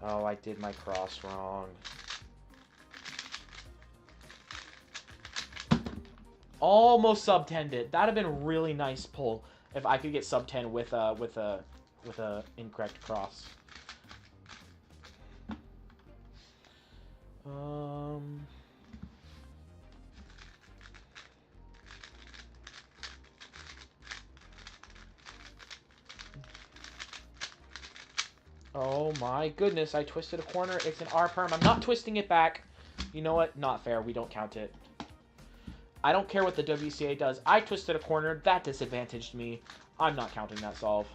[SPEAKER 1] Oh, I did my cross wrong. Almost sub 10'd it. That'd have been a really nice pull if I could get sub 10 with a incorrect cross. Oh my goodness, I twisted a corner. It's an R perm. I'm not twisting it back. You know what? Not fair. We don't count it. I don't care what the WCA does. I twisted a corner. That disadvantaged me. I'm not counting that solve.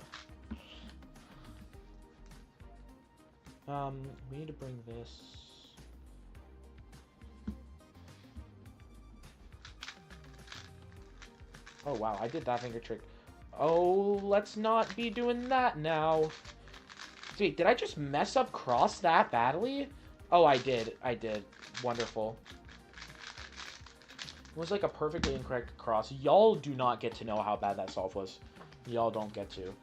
[SPEAKER 1] We need to bring this. Oh, wow. I did that finger trick. Oh, let's not be doing that now. Wait, did I just mess up cross that badly? Oh, I did. I did. Wonderful. was like a perfectly incorrect cross. Y'all do not get to know how bad that solve was. Y'all don't get to.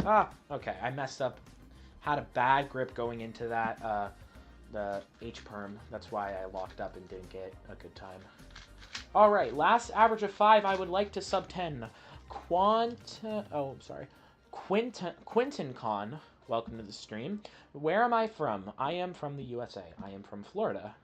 [SPEAKER 1] Ah, okay, I messed up. Had a bad grip going into that, the H-perm. That's why I locked up and didn't get a good time. All right, last average of 5. I would like to sub 10. Quinton Con, welcome to the stream. Where am I from? I am from the USA. I am from Florida.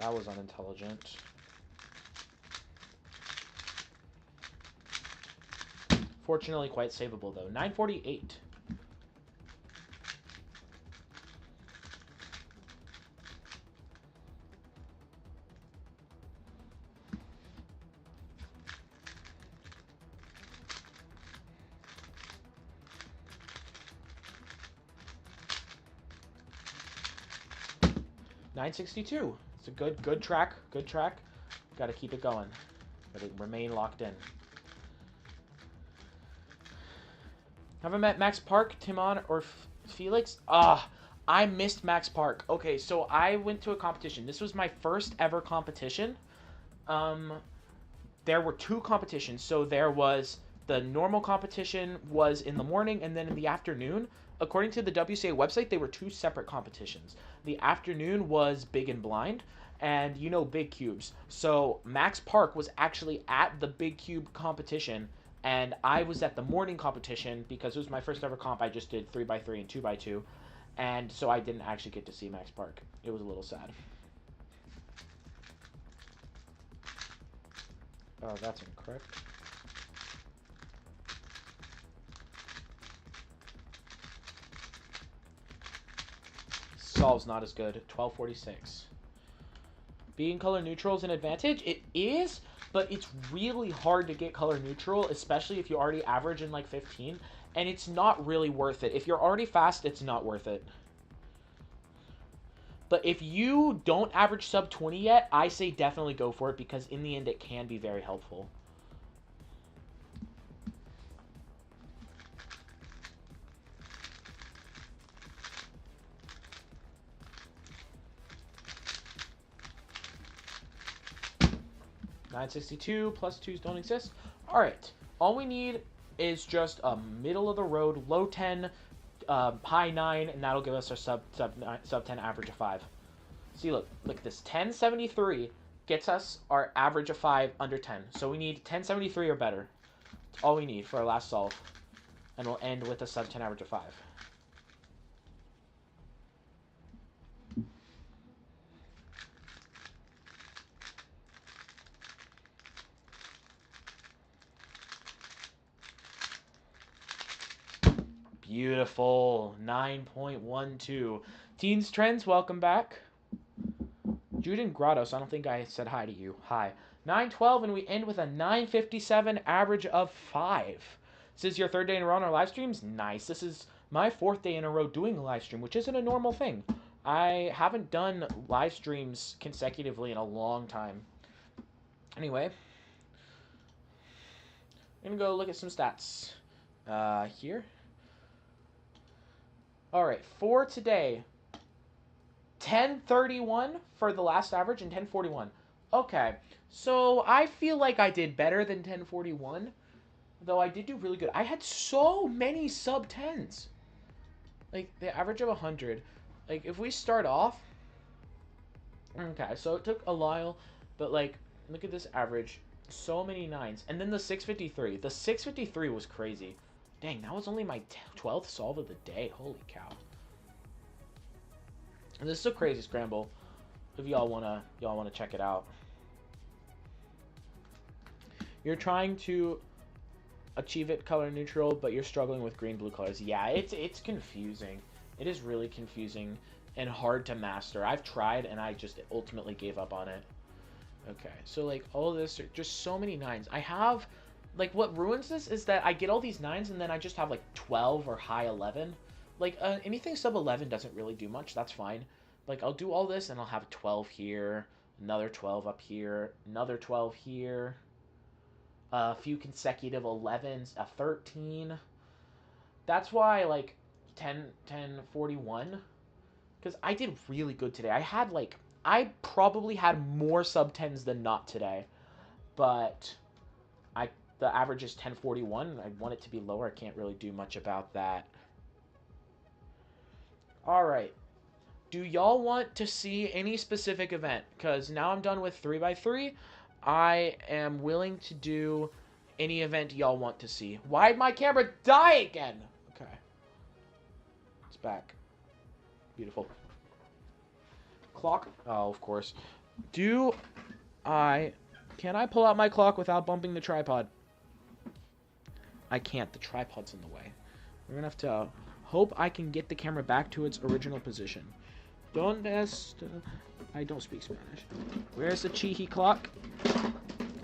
[SPEAKER 1] That was unintelligent. Fortunately, quite savable, though. 948. $962. It's a good track. Good track. Got to keep it going. Got to remain locked in. Haven't met Max Park, Timon, or Felix? I missed Max Park. Okay, so I went to a competition. This was my first ever competition. There were 2 competitions. So there was the normal competition was in the morning, and then in the afternoon, according to the WCA website, they were 2 separate competitions. The afternoon was Big and Blind, and you know Big Cubes. So Max Park was actually at the Big Cube competition, and I was at the morning competition because it was my first ever comp. I just did 3x3 and 2x2, and so I didn't actually get to see Max Park. It was a little sad. Oh, that's incorrect. Solve's not as good. 1246. Being color neutral is an advantage. It is, but it's really hard to get color neutral, especially if you already average in like 15, and it's not really worth it. If you're already fast, it's not worth it. But if you don't average sub 20 yet, I say definitely go for it, because in the end it can be very helpful. $962 plus 2s don't exist. All right, all we need is just a middle of the road, low 10, high 9, and that'll give us our sub 10 average of 5. See, look at this. 1073 gets us our average of 5 under 10. So we need 1073 or better. That's all we need for our last solve, and we'll end with a sub 10 average of 5. Beautiful. 9.12. Teens Trends, welcome back. Juden Grottos, I don't think I said hi to you. Hi. 912, and we end with a 957 average of 5. This is your 3rd day in a row on our live streams? Nice. This is my 4th day in a row doing a live stream, which isn't a normal thing. I haven't done live streams consecutively in a long time. Anyway, I'm going to go look at some stats. Here. All right, for today, 1031 for the last average and 1041. Okay, so I feel like I did better than 1041, though I did do really good. I had so many sub 10s. Like, the average of 100. Like, if we start off... Okay, so it took a while, but, like, look at this average. So many 9s. And then the 653. The 653 was crazy. Dang, that was only my 12th solve of the day. Holy cow. And this is a crazy scramble. If y'all wanna check it out. You're trying to achieve it color neutral, but you're struggling with green-blue colors. Yeah, it's confusing. It is really confusing and hard to master. I've tried, and I just ultimately gave up on it. Okay, so like all this are just so many 9s. I have, like, what ruins this is that I get all these 9s and then I just have like 12 or high 11. Like anything sub 11 doesn't really do much. That's fine. Like I'll do all this and I'll have a 12 here, another 12 up here, another 12 here, a few consecutive 11s, a 13. That's why like 10, 10, 41. Because I did really good today. I probably had more sub 10s than not today. But the average is 1041. I want it to be lower. I can't really do much about that. Alright. Do y'all want to see any specific event? Because now I'm done with 3x3. I am willing to do any event y'all want to see. Why'd my camera die again? Okay. It's back. Beautiful. Clock. Oh, of course. Can I pull out my clock without bumping the tripod? I can't. The tripod's in the way. We're gonna have to hope I can get the camera back to its original position. I don't speak Spanish. Where's the Chihi clock?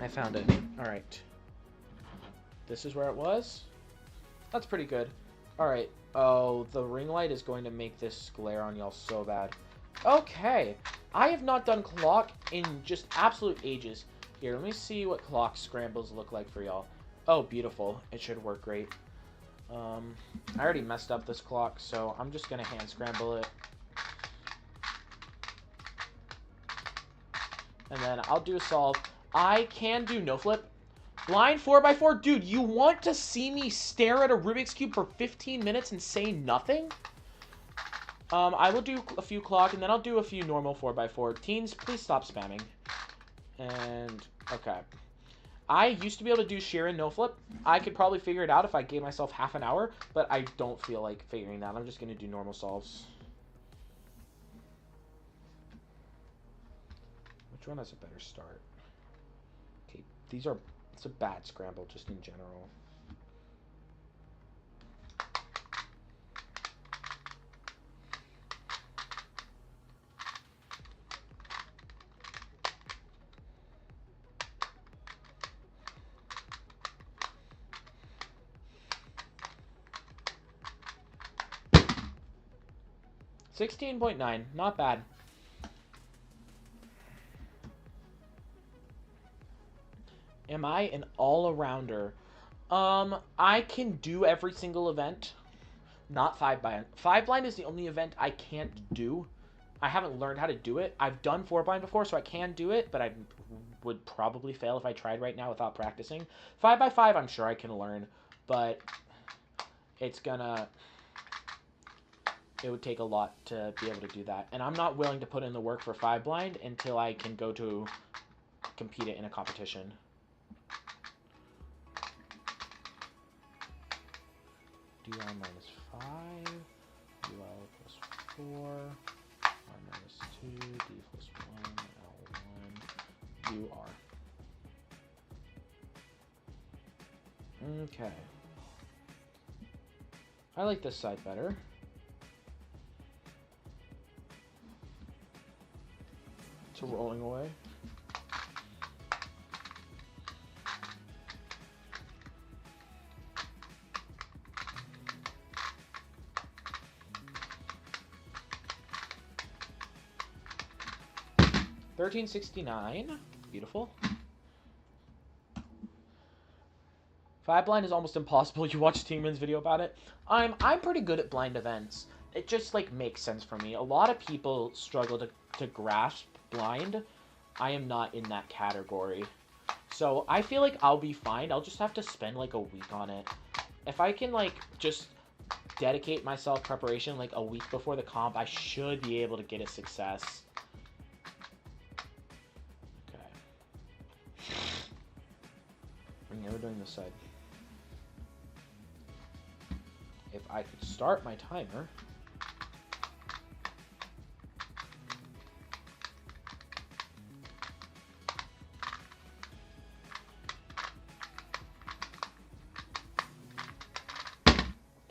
[SPEAKER 1] I found it. Alright. This is where it was? That's pretty good. Alright. Oh, the ring light is going to make this glare on y'all so bad. Okay. I have not done clock in just absolute ages. Here, let me see what clock scrambles look like for y'all. Oh, beautiful. It should work great. I already messed up this clock, so I'm just going to hand scramble it. And then I'll do a solve. I can do no flip. Blind 4x4. Dude, you want to see me stare at a Rubik's Cube for 15 minutes and say nothing? I will do a few clock, and then I'll do a few normal 4x4. Teens, please stop spamming. And, okay. I used to be able to do shear and no flip. I could probably figure it out if I gave myself half an hour, but I don't feel like figuring that. I'm just going to do normal solves. Which one has a better start? Okay, it's a bad scramble just in general. $16.9, not bad. Am I an all-arounder? I can do every single event. Not 5-blind. 5-blind is the only event I can't do. I haven't learned how to do it. I've done 4-blind before, so I can do it, but I would probably fail if I tried right now without practicing. 5x5, I'm sure I can learn, but it would take a lot to be able to do that. And I'm not willing to put in the work for 5-blind until I can go to compete it in a competition. DL minus 5, UL plus 4, R minus 2, D plus 1, L1, UR. Okay. I like this side better. It's rolling away. $13.69. Beautiful. 5-blind is almost impossible. You watch Teamman's video about it. I'm pretty good at blind events. It just like makes sense for me. A lot of people struggle to grasp blind. I am not in that category. So I feel like I'll be fine. I'll just have to spend like a week on it. If I can like just dedicate myself preparation like a week before the comp, I should be able to get a success. Okay. Yeah, we're doing this side. If I could start my timer.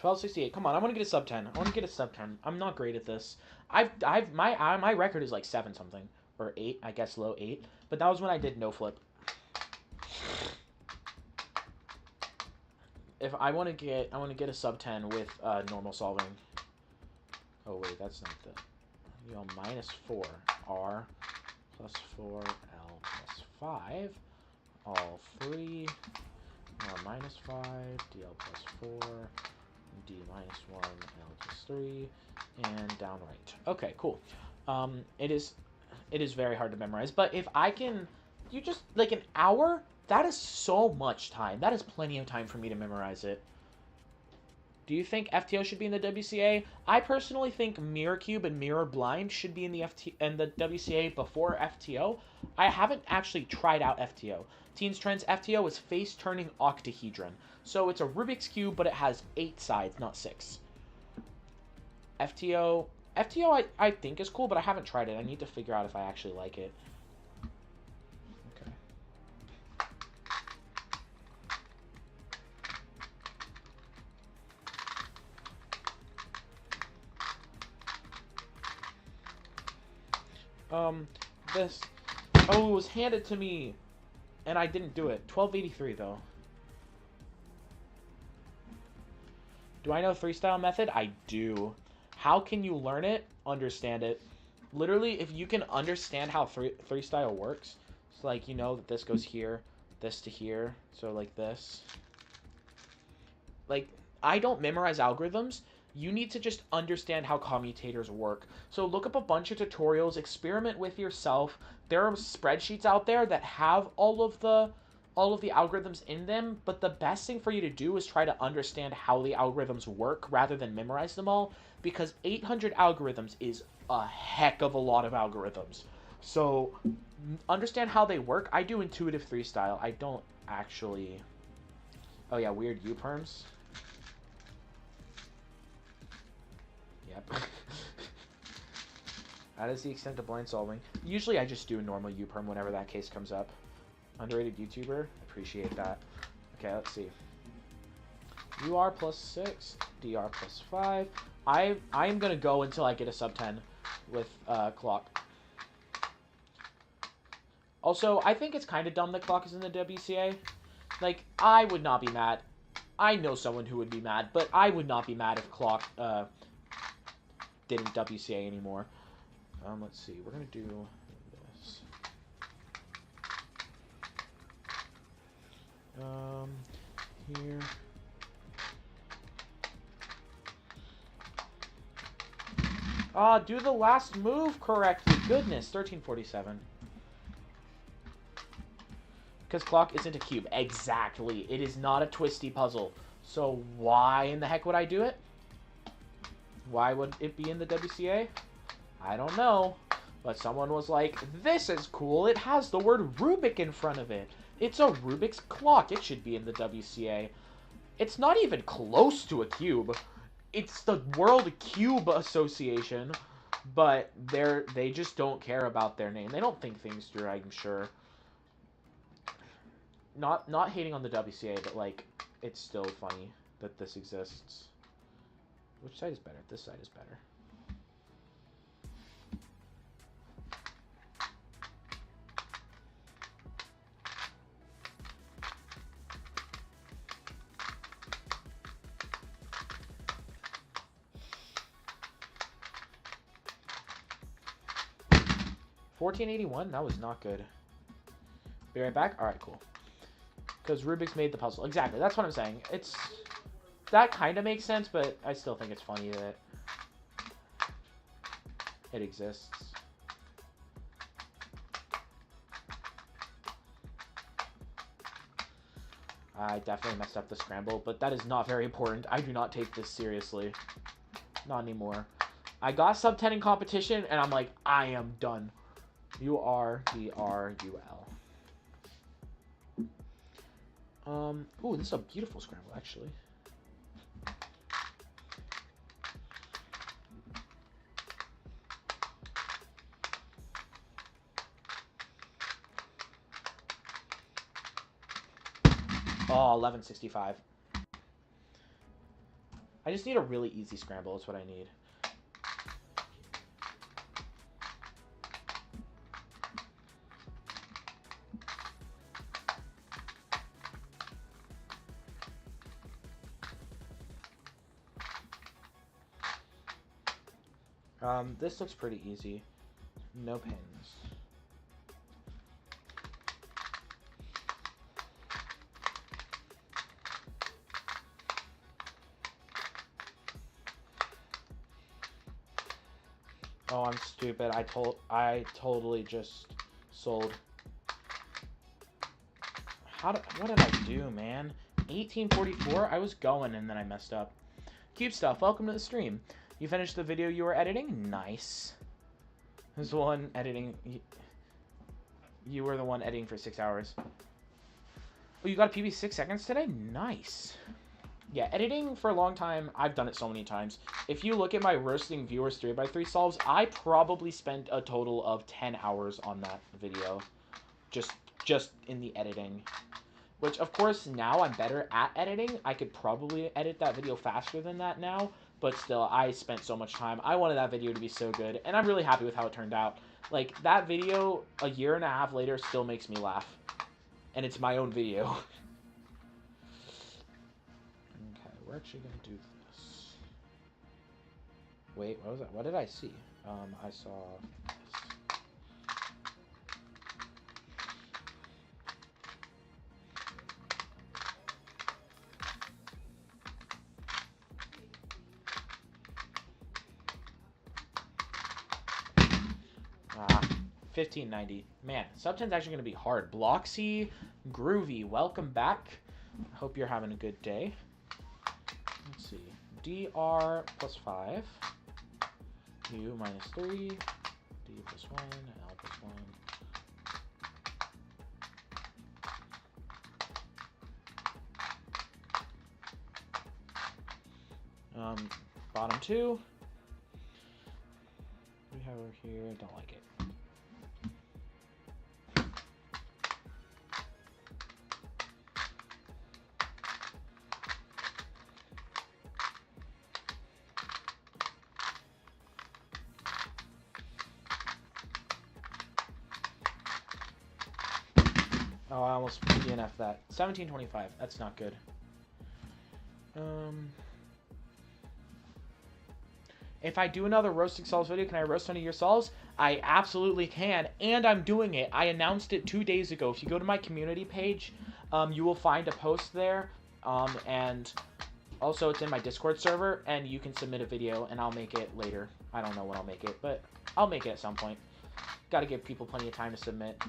[SPEAKER 1] $12.68. Come on, I want to get a sub 10. I want to get a sub 10. I'm not great at this. My record is like 7 something. or 8, I guess low 8. But that was when I did no flip. If I want to get a sub 10 with normal solving. Oh wait, that's not the, you know, minus 4 R plus 4 L plus 5 all 3 R minus 5 DL plus 4 D minus 1 L plus 3 and down right. Okay, cool. It is very hard to memorize, but if I can, you just like an hour. That is so much time. That is plenty of time for me to memorize it. Do you think FTO should be in the WCA? I personally think Mirror Cube and Mirror Blind should be in the WCA before FTO. I haven't actually tried out FTO. Teens Trends FTO is face-turning octahedron. So it's a Rubik's Cube, but it has 8 sides, not 6. FTO I think is cool, but I haven't tried it. I need to figure out if I actually like it. This, oh, it was handed to me, and I didn't do it. 1283, though. Do I know three-style method? I do. How can you learn it? Understand it. Literally, if you can understand how three-style works, it's like, you know that this goes here, this to here, so like this. Like, I don't memorize algorithms. You need to just understand how commutators work. So look up a bunch of tutorials, experiment with yourself. There are spreadsheets out there that have all of the algorithms in them, but the best thing for you to do is try to understand how the algorithms work rather than memorize them all, because 800 algorithms is a heck of a lot of algorithms. So understand how they work. I do intuitive 3-style. I don't actually... Oh yeah, weird U-perms. Yep. That is the extent of blind solving. Usually I just do a normal U-perm whenever that case comes up. Underrated YouTuber? Appreciate that. Okay, let's see. UR plus 6, DR plus 5. I am going to go until I get a sub 10 with clock. Also, I think it's kind of dumb that clock is in the WCA. Like, I would not be mad. I know someone who would be mad, but I would not be mad if clock didn't WCA anymore. Let's see. We're going to do this. Here. Do the last move correctly. Goodness, 1347. Because clock isn't a cube. Exactly. It is not a twisty puzzle. So why in the heck would I do it? Why would it be in the WCA? I don't know. But someone was like, this is cool. It has the word Rubik in front of it. It's a Rubik's clock. It should be in the WCA. It's not even close to a cube. It's the World Cube Association. But they just don't care about their name. They don't think things through, I'm sure. Not hating on the WCA, but like, it's still funny that this exists. Which side is better? This side is better. $14.81? That was not good. Be right back? Alright, cool. Because Rubik's made the puzzle. Exactly, that's what I'm saying. That kind of makes sense, but I still think it's funny that it exists. I definitely messed up the scramble, but that is not very important. I do not take this seriously. Not anymore. I got sub 10 in competition, and I'm like, I am done. URDRUL. Ooh, this is a beautiful scramble, actually. Oh, 1165. I just need a really easy scramble. That's what I need. This looks pretty easy. No pins. Oh, I'm stupid. I totally just sold. What did I do, man? 1844? I was going and then I messed up. Cube Stuff, welcome to the stream. You finished the video you were editing? Nice. Who's the one editing? You were the one editing for 6 hours. Oh, you got a PB 6 seconds today? Nice. Yeah, editing for a long time, I've done it so many times. If you look at my roasting viewers 3x3 solves, I probably spent a total of 10 hours on that video. Just in the editing. Which, of course, now I'm better at editing. I could probably edit that video faster than that now. But still, I spent so much time. I wanted that video to be so good. And I'm really happy with how it turned out. Like, that video, a year and a half later, still makes me laugh. And it's my own video. Okay, we're actually going to do this. Wait, what was that? What did I see? I saw this. Ah, 1590. Man, sub 10's actually going to be hard. Bloxy, Groovy, welcome back. Hope you're having a good day. Let's see. DR plus 5. U minus 3. D plus 1. L plus 1. Bottom 2. We have over here. Don't like it. Oh, I almost DNF'd that. 1725. That's not good. If I do another roasting solves video, can I roast one of your solves? I absolutely can, and I'm doing it. I announced it 2 days ago. If you go to my community page, you will find a post there, and also it's in my Discord server, and you can submit a video, and I'll make it later. I don't know when I'll make it, but I'll make it at some point. Got to give people plenty of time to submit.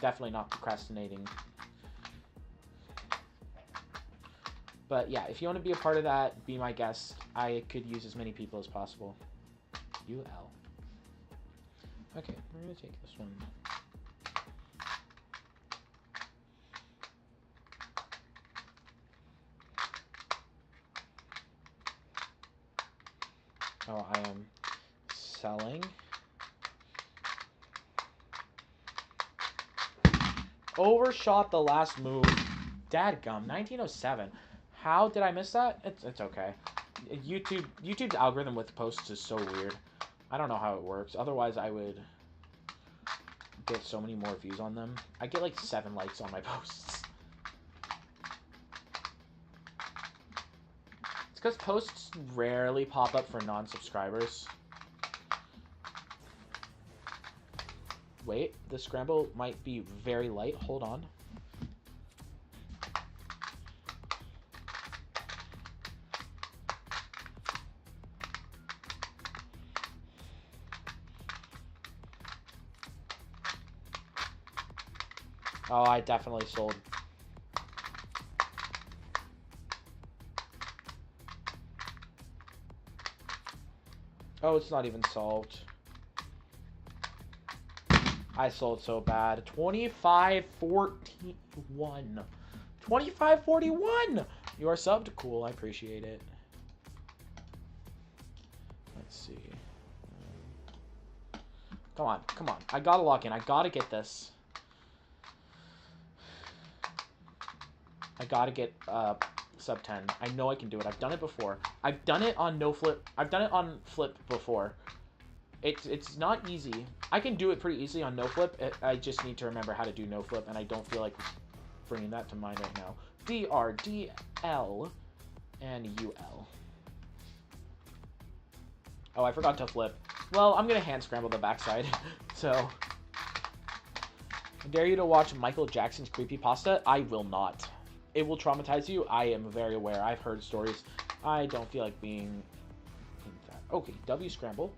[SPEAKER 1] Definitely not procrastinating. But yeah, if you want to be a part of that, be my guest. I could use as many people as possible. UL. Okay, we're going to take this one. Oh, I am selling. Overshot the last move. Dadgum, 1907. How did I miss that? It's okay. YouTube's algorithm with posts is so weird. I don't know how it works. Otherwise, I would get so many more views on them. I get like 7 likes on my posts. It's because posts rarely pop up for non-subscribers. Wait, the scramble might be very light. Hold on. Oh, I definitely sold. Oh, it's not even solved. I sold so bad. 2541. 2541! You are subbed? Cool, I appreciate it. Let's see. Come on, come on. I gotta lock in. I gotta get this. I gotta get sub 10. I know I can do it. I've done it before. I've done it on no flip. I've done it on flip before. It's not easy. I can do it pretty easily on no flip. I just need to remember how to do no flip, and I don't feel like bringing that to mind right now. DR, DL, and UL. Oh, I forgot to flip. Well, I'm going to hand scramble the backside. So, I dare you to watch Michael Jackson's creepypasta? I will not. It will traumatize you. I am very aware. I've heard stories. I don't feel like being... Okay, W scramble.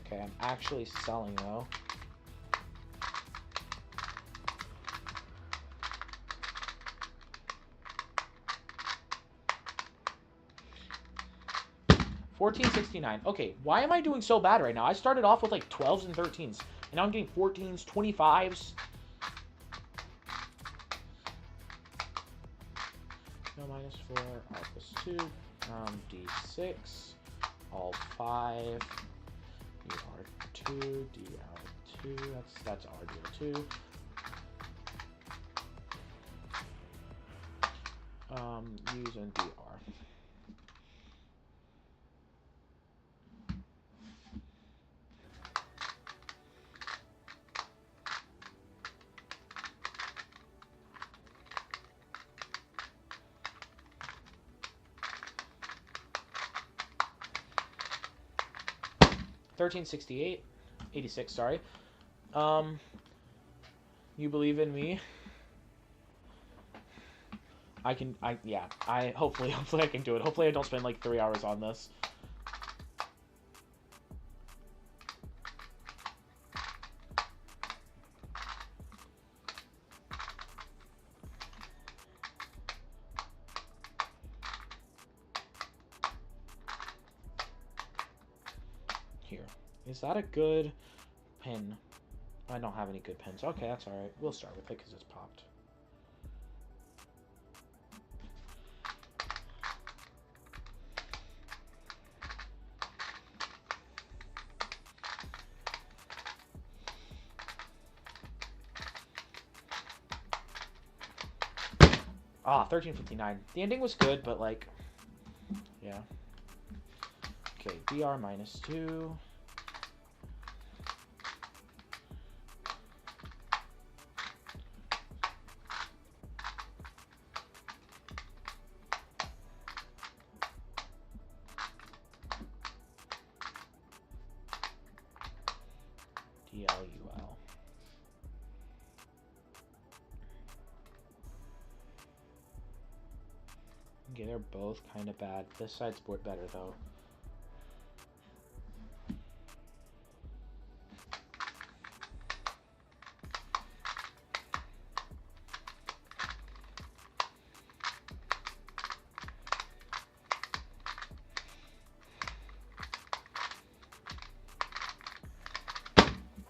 [SPEAKER 1] Okay, I'm actually selling, though. $14.69. Okay, why am I doing so bad right now? I started off with like 12s and 13s, and now I'm getting 14s, 25s. No, -4, R +2, D6, all 5, DR2, DR2, that's RDR2. Using DR. $13.68, 86. Sorry. You believe in me? Hopefully I can do it. Hopefully I don't spend like 3 hours on this. Here. Is that a good pin? I don't have any good pins. Okay, that's alright. We'll start with it because it's popped. Ah, $13.59. The ending was good, but like, yeah. Okay, DR -2. DLUL. Okay, they're both kind of bad. This side's better, though.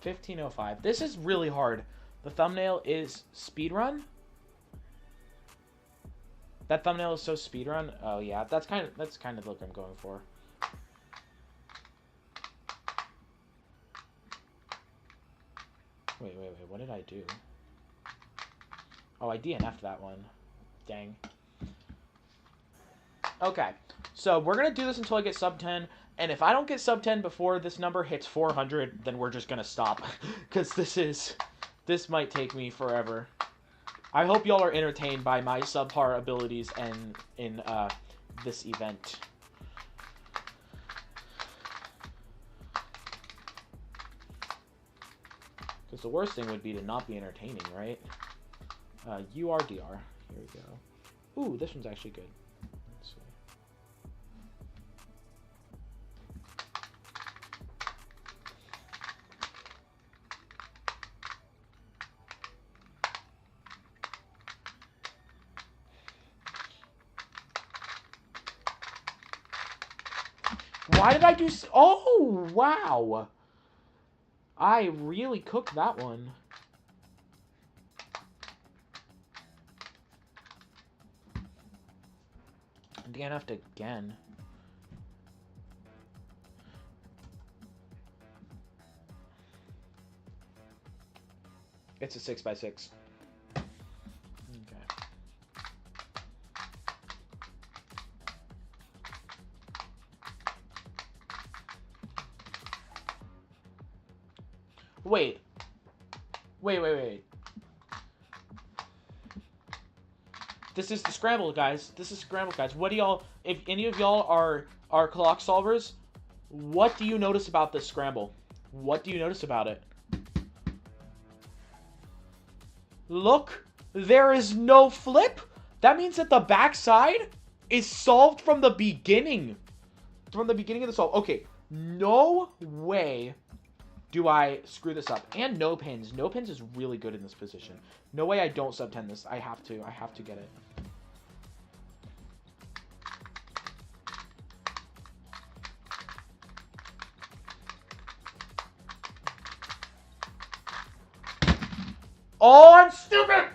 [SPEAKER 1] $15.05. This is really hard. The thumbnail is speedrun. That thumbnail is so speedrun. Oh yeah, that's kind of the look I'm going for. Wait. What did I do? Oh, I DNF'd that one. Dang. Okay, so we're gonna do this until I get sub 10. And if I don't get sub 10 before this number hits 400, then we're just gonna stop, because this might take me forever. I hope y'all are entertained by my subpar abilities and in this event. Because the worst thing would be to not be entertaining, right? URDR. Here we go. Ooh, this one's actually good. Let's see. Why did I do... Oh, wow. I really cooked that one. DNF'd again. It's a 6x6. Okay. Wait. This is the scramble, guys. This is scramble, guys. What do y'all... If any of y'all are clock solvers, what do you notice about this scramble? What do you notice about it? Look, there is no flip. That means that the backside is solved from the beginning. From the beginning of the solve. Okay, no way do I screw this up. And no pins. No pins is really good in this position. No way I don't sub 10 this. I have to. I have to get it. Oh, I'm stupid!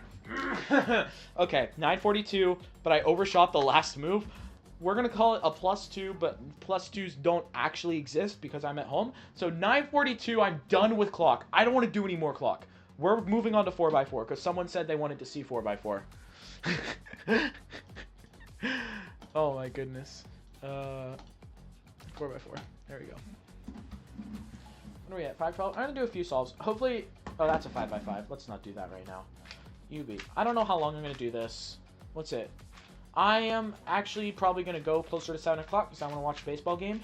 [SPEAKER 1] Okay, 942, but I overshot the last move. We're going to call it a +2, but +2s don't actually exist because I'm at home. So 942, I'm done with clock. I don't want to do any more clock. We're moving on to 4x4 because someone said they wanted to see 4x4. Oh my goodness. 4x4. There we go. What are we at? 512? I'm going to do a few solves. Hopefully... Oh, that's a 5x5. Let's not do that right now. UB. I don't know how long I'm going to do this. What's it? I am actually probably going to go closer to 7 o'clock because I want to watch a baseball game.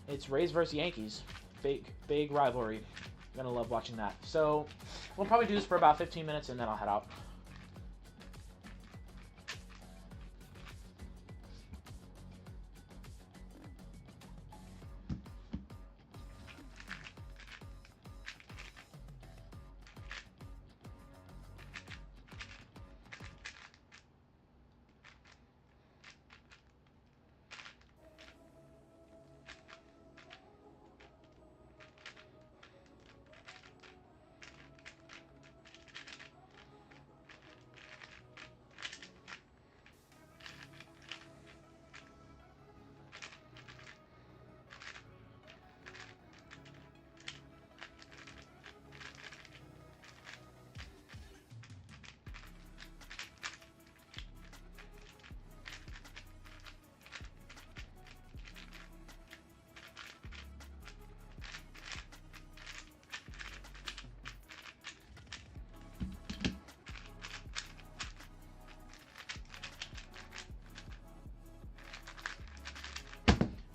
[SPEAKER 1] It's Rays versus Yankees. Big rivalry. I'm going to love watching that. So, we'll probably do this for about 15 minutes and then I'll head out.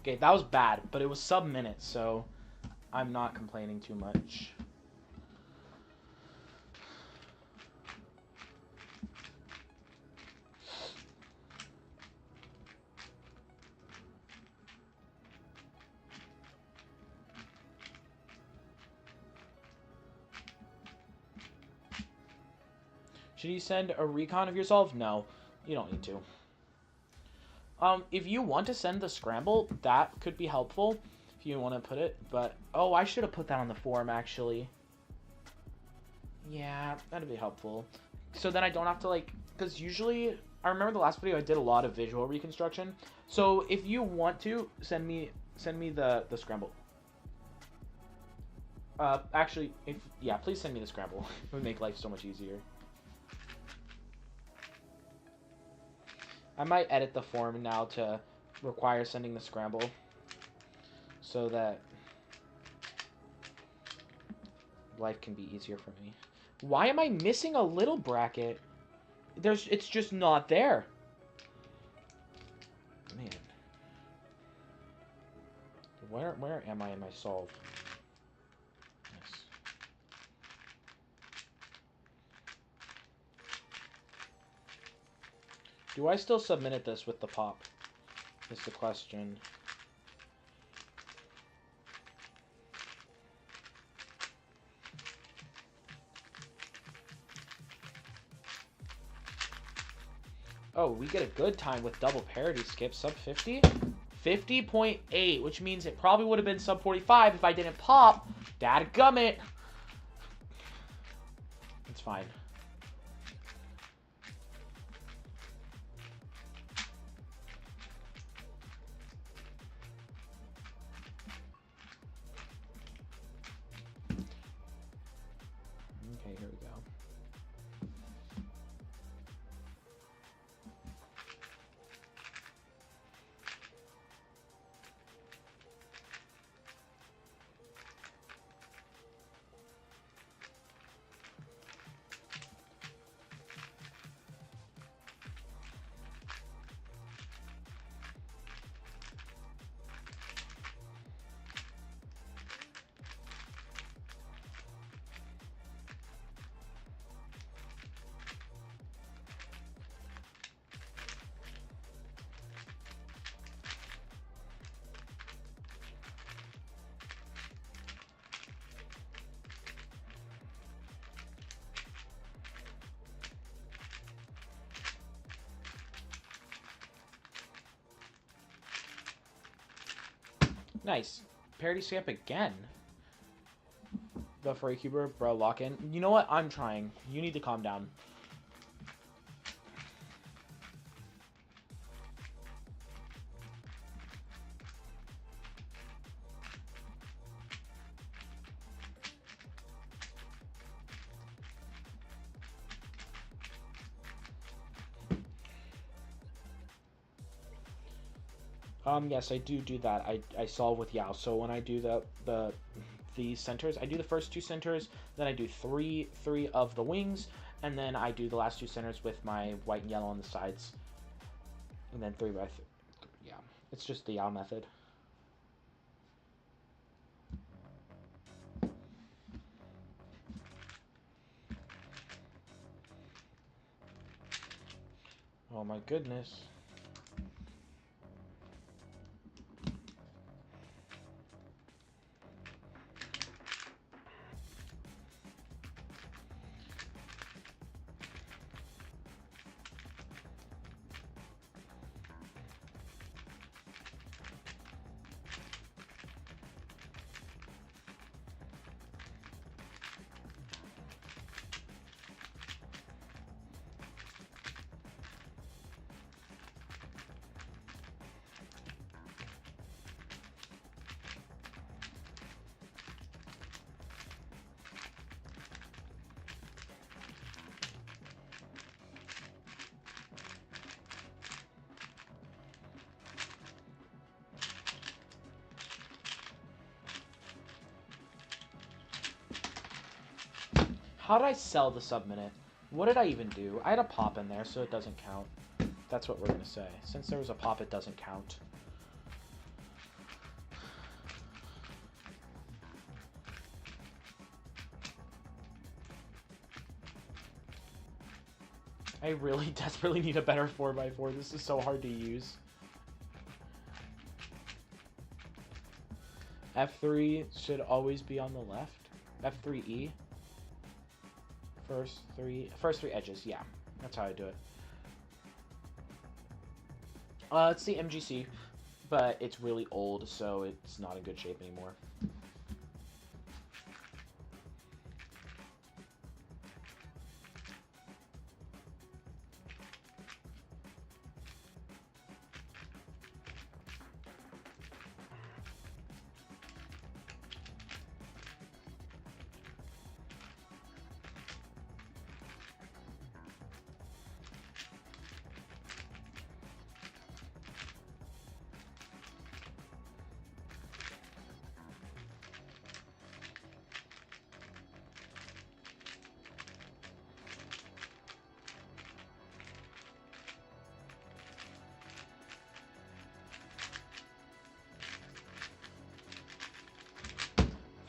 [SPEAKER 1] Okay, that was bad, but it was sub-minute, so I'm not complaining too much. Should you send a recon of yourself? No, you don't need to. If you want to send the scramble, that could be helpful if you want to put it, but, oh, I should have put that on the forum, actually. Yeah, that'd be helpful. So then I don't have to, like, because usually, I remember the last video I did a lot of visual reconstruction, so if you want to, send me the scramble. Actually, yeah, please send me the scramble. It would make life so much easier. I might edit the form now to require sending the scramble so that life can be easier for me. Why am I missing a little bracket? It's just not there. Man. Where am I in my solve? Yes. Do I still submit this with the pop? Is the question. Oh, we get a good time with double parity skip. Sub 50? 50.8, which means it probably would have been sub 45 if I didn't pop. Dadgummit. It's fine. Okay, here we go. Nice. Parity skip again. The furry cuber, bro, lock in. You know what? I'm trying. You need to calm down. Yes, I do that. I solve with Yao. So when I do the centers, I do the first 2 centers, then I do three of the wings, and then I do the last 2 centers with my white and yellow on the sides, and then 3 by 3. Yeah, it's just the Yao method. Oh my goodness. How did I sell the sub-minute? What did I even do? I had a pop in there, so it doesn't count. That's what we're going to say. Since there was a pop, it doesn't count. I really desperately need a better 4x4. This is so hard to use. F3 should always be on the left. F3E. First three edges, yeah. That's how I do it. It's the MGC, but it's really old, so it's not in good shape anymore.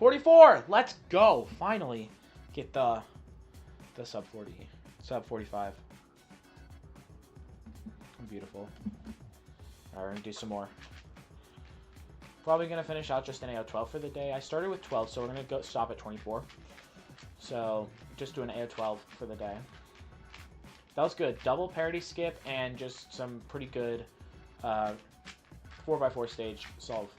[SPEAKER 1] $44. Let's go. Finally, get the sub 40, sub 45. Beautiful. All right, we're gonna do some more. Probably gonna finish out just an AO12 for the day. I started with 12, so we're gonna stop at 24. So just do an AO12 for the day. That was good. Double parity skip and just some pretty good 4x4 stage solve.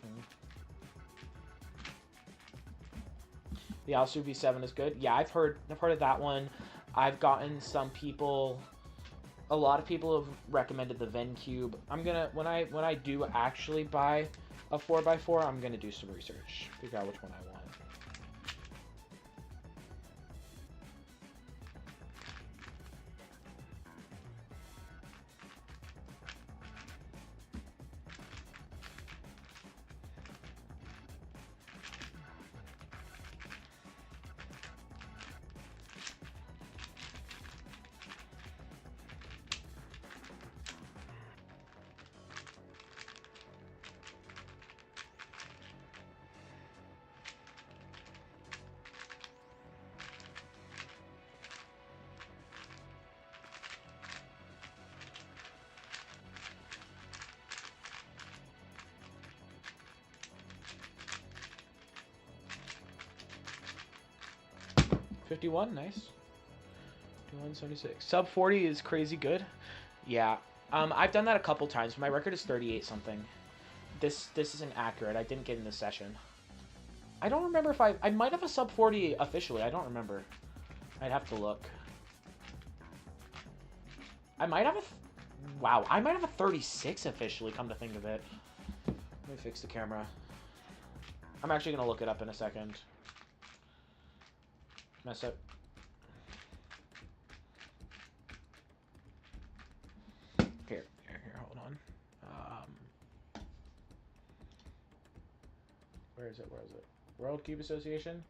[SPEAKER 1] The Alsu V7 is good. Yeah, I've heard of that one. I've gotten some people, a lot of people have recommended the Ven Cube. I'm gonna when I do actually buy a 4x4, I'm gonna do some research, figure out which one I want. $51, nice. 51.76. Sub 40 is crazy good. Yeah. I've done that a couple times. My record is 38 something. this isn't accurate. I didn't get in the session. I don't remember if I might have a sub 40 officially. I don't remember. I'd have to look. I might have a... Wow, I might have a 36 officially, come to think of it. Let me fix the camera. I'm actually going to look it up in a second. Mess up. Here, hold on. Where is it? World Cube Association?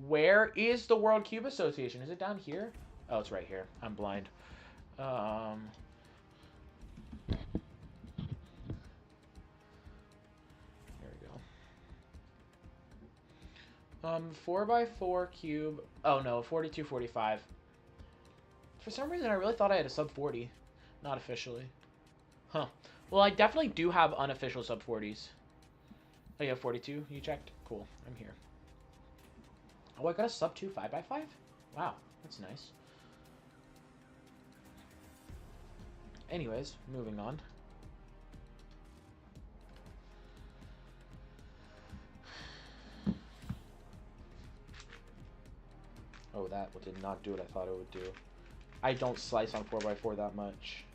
[SPEAKER 1] Where is the World Cube Association? Is it down here? Oh, it's right here. I'm blind. There we go. 4x4 cube. Oh no, 42, 45. For some reason, I really thought I had a sub 40. Not officially. Huh. Well, I definitely do have unofficial sub 40s. Oh, you have 42? You checked? Cool. I'm here. Oh, I got a sub 2 5x5? Wow, that's nice. Anyways, moving on. Oh, that did not do what I thought it would do. I don't slice on 4x4 that much.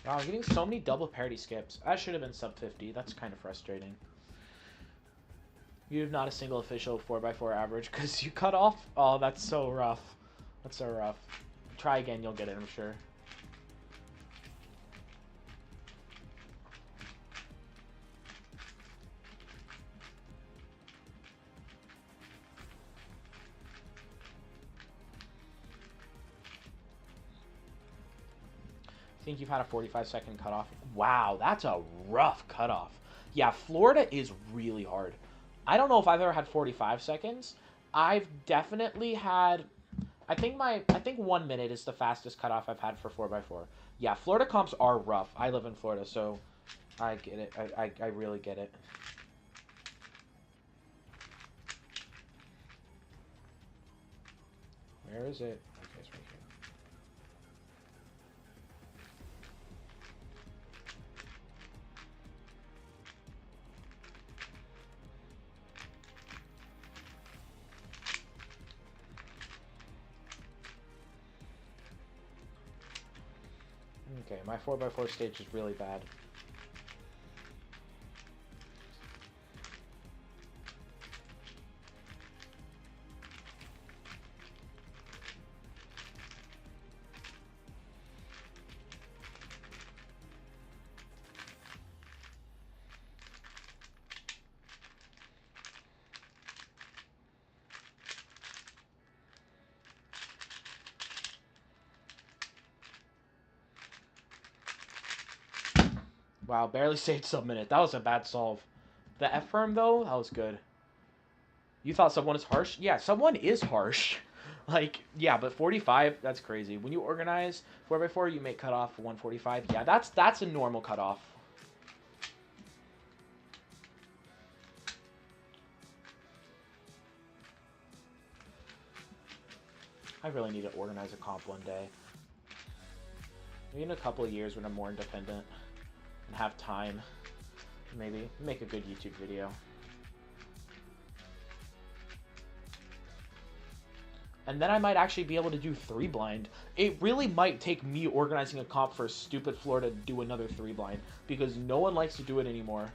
[SPEAKER 1] Wow, I'm getting so many double parity skips. I should have been sub 50. That's kind of frustrating. You have not a single official 4x4 average because you cut off? Oh, that's so rough. That's so rough. Try again, you'll get it, I'm sure. I think you've had a 45-second cutoff. Wow, that's a rough cutoff. Yeah, Florida is really hard. I don't know if I've ever had 45 seconds. I've definitely had... I think 1 minute is the fastest cutoff I've had for 4x4. Yeah, Florida comps are rough. I live in Florida, so I get it. I really get it. Where is it? Okay, it's right here. Okay, my 4x4 stage is really bad. Wow, barely saved sub-minute. That was a bad solve. The F-firm, though, that was good. You thought sub-1 is harsh? Yeah, sub-1 is harsh. Like, yeah, but 45, that's crazy. When you organize 4x4, you make cutoff 145. Yeah, that's a normal cutoff. I really need to organize a comp one day. Maybe in a couple of years when I'm more independent and have time, maybe make a good YouTube video. And then I might actually be able to do 3-blind. It really might take me organizing a comp for stupid Florida to do another 3-blind, because no one likes to do it anymore.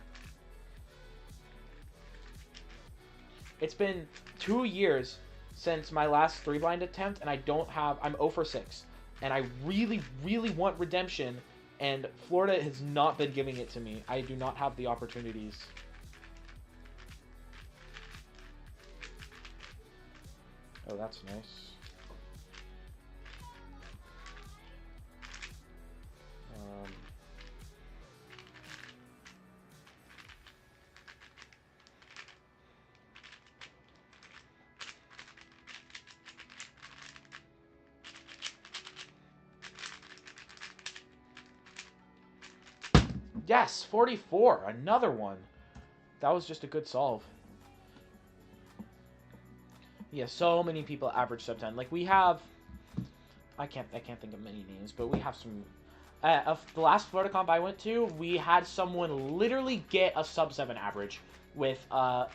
[SPEAKER 1] It's been 2 years since my last 3-blind attempt, and I'm 0 for 6. And I really, really want redemption, and Florida has not been giving it to me. I do not have the opportunities. Oh, that's nice. Yes, 44. Another one. That was just a good solve. Yeah, so many people average sub 10. Like we have, I can't think of many names, but we have some. Of the last Florida comp I went to, we had someone literally get a sub 7 average with a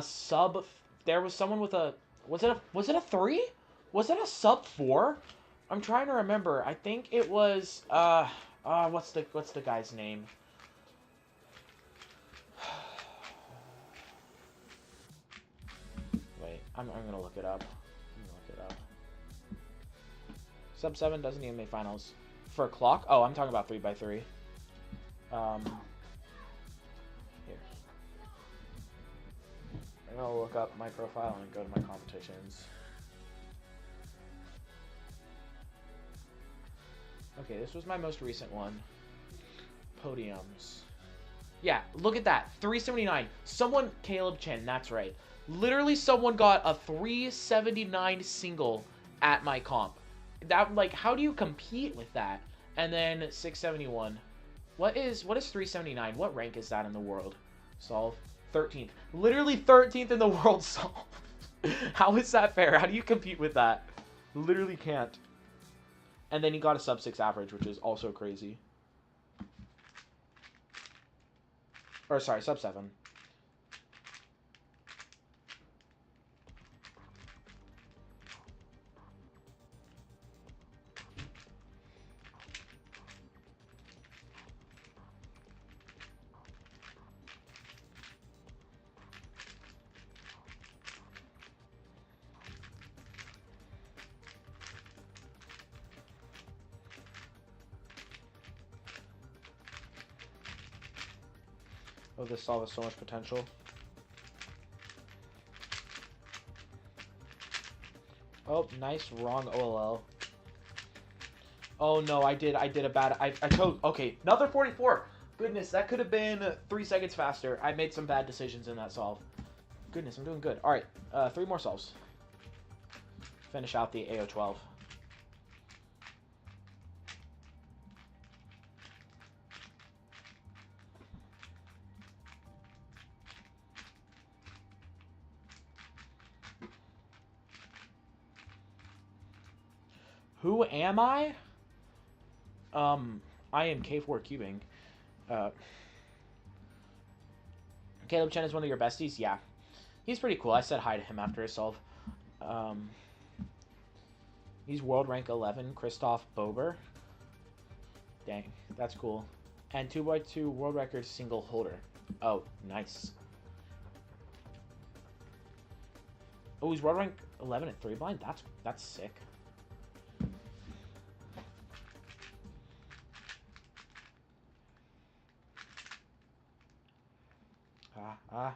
[SPEAKER 1] sub. There was someone with a was it a 3? Was it a sub 4? I'm trying to remember. I think it was what's the guy's name? Wait, I'm gonna look it up. Sub 7 doesn't even make finals. For clock? Oh, I'm talking about 3x3. Here. I'm gonna look up my profile and go to my competitions. Okay, this was my most recent one. Podiums. Yeah, look at that. 379. Someone, Caleb Chen, that's right. Literally someone got a 379 single at my comp. That, like, how do you compete with that? And then 671. What is 379? What rank is that in the world? Solve. 13th. Literally 13th in the world solve. How is that fair? How do you compete with that? Literally can't. And then he got a sub 6 average, which is also crazy. Or, sorry, sub 7. Oh, this solve has so much potential. Oh, nice, wrong OLL. Oh no, I did a bad, I chose, okay, another 44. Goodness, that could have been 3 seconds faster. I made some bad decisions in that solve. Goodness, I'm doing good. All right, 3 more solves. Finish out the AO12. Who am I? I am K4 cubing. Caleb Chen is one of your besties? Yeah. He's pretty cool. I said hi to him after his solve. He's world rank 11, Christoph Bober. Dang, that's cool. And 2x2 world record single holder. Oh, nice. Oh, he's world rank 11 at 3 blind? That's sick. Ah.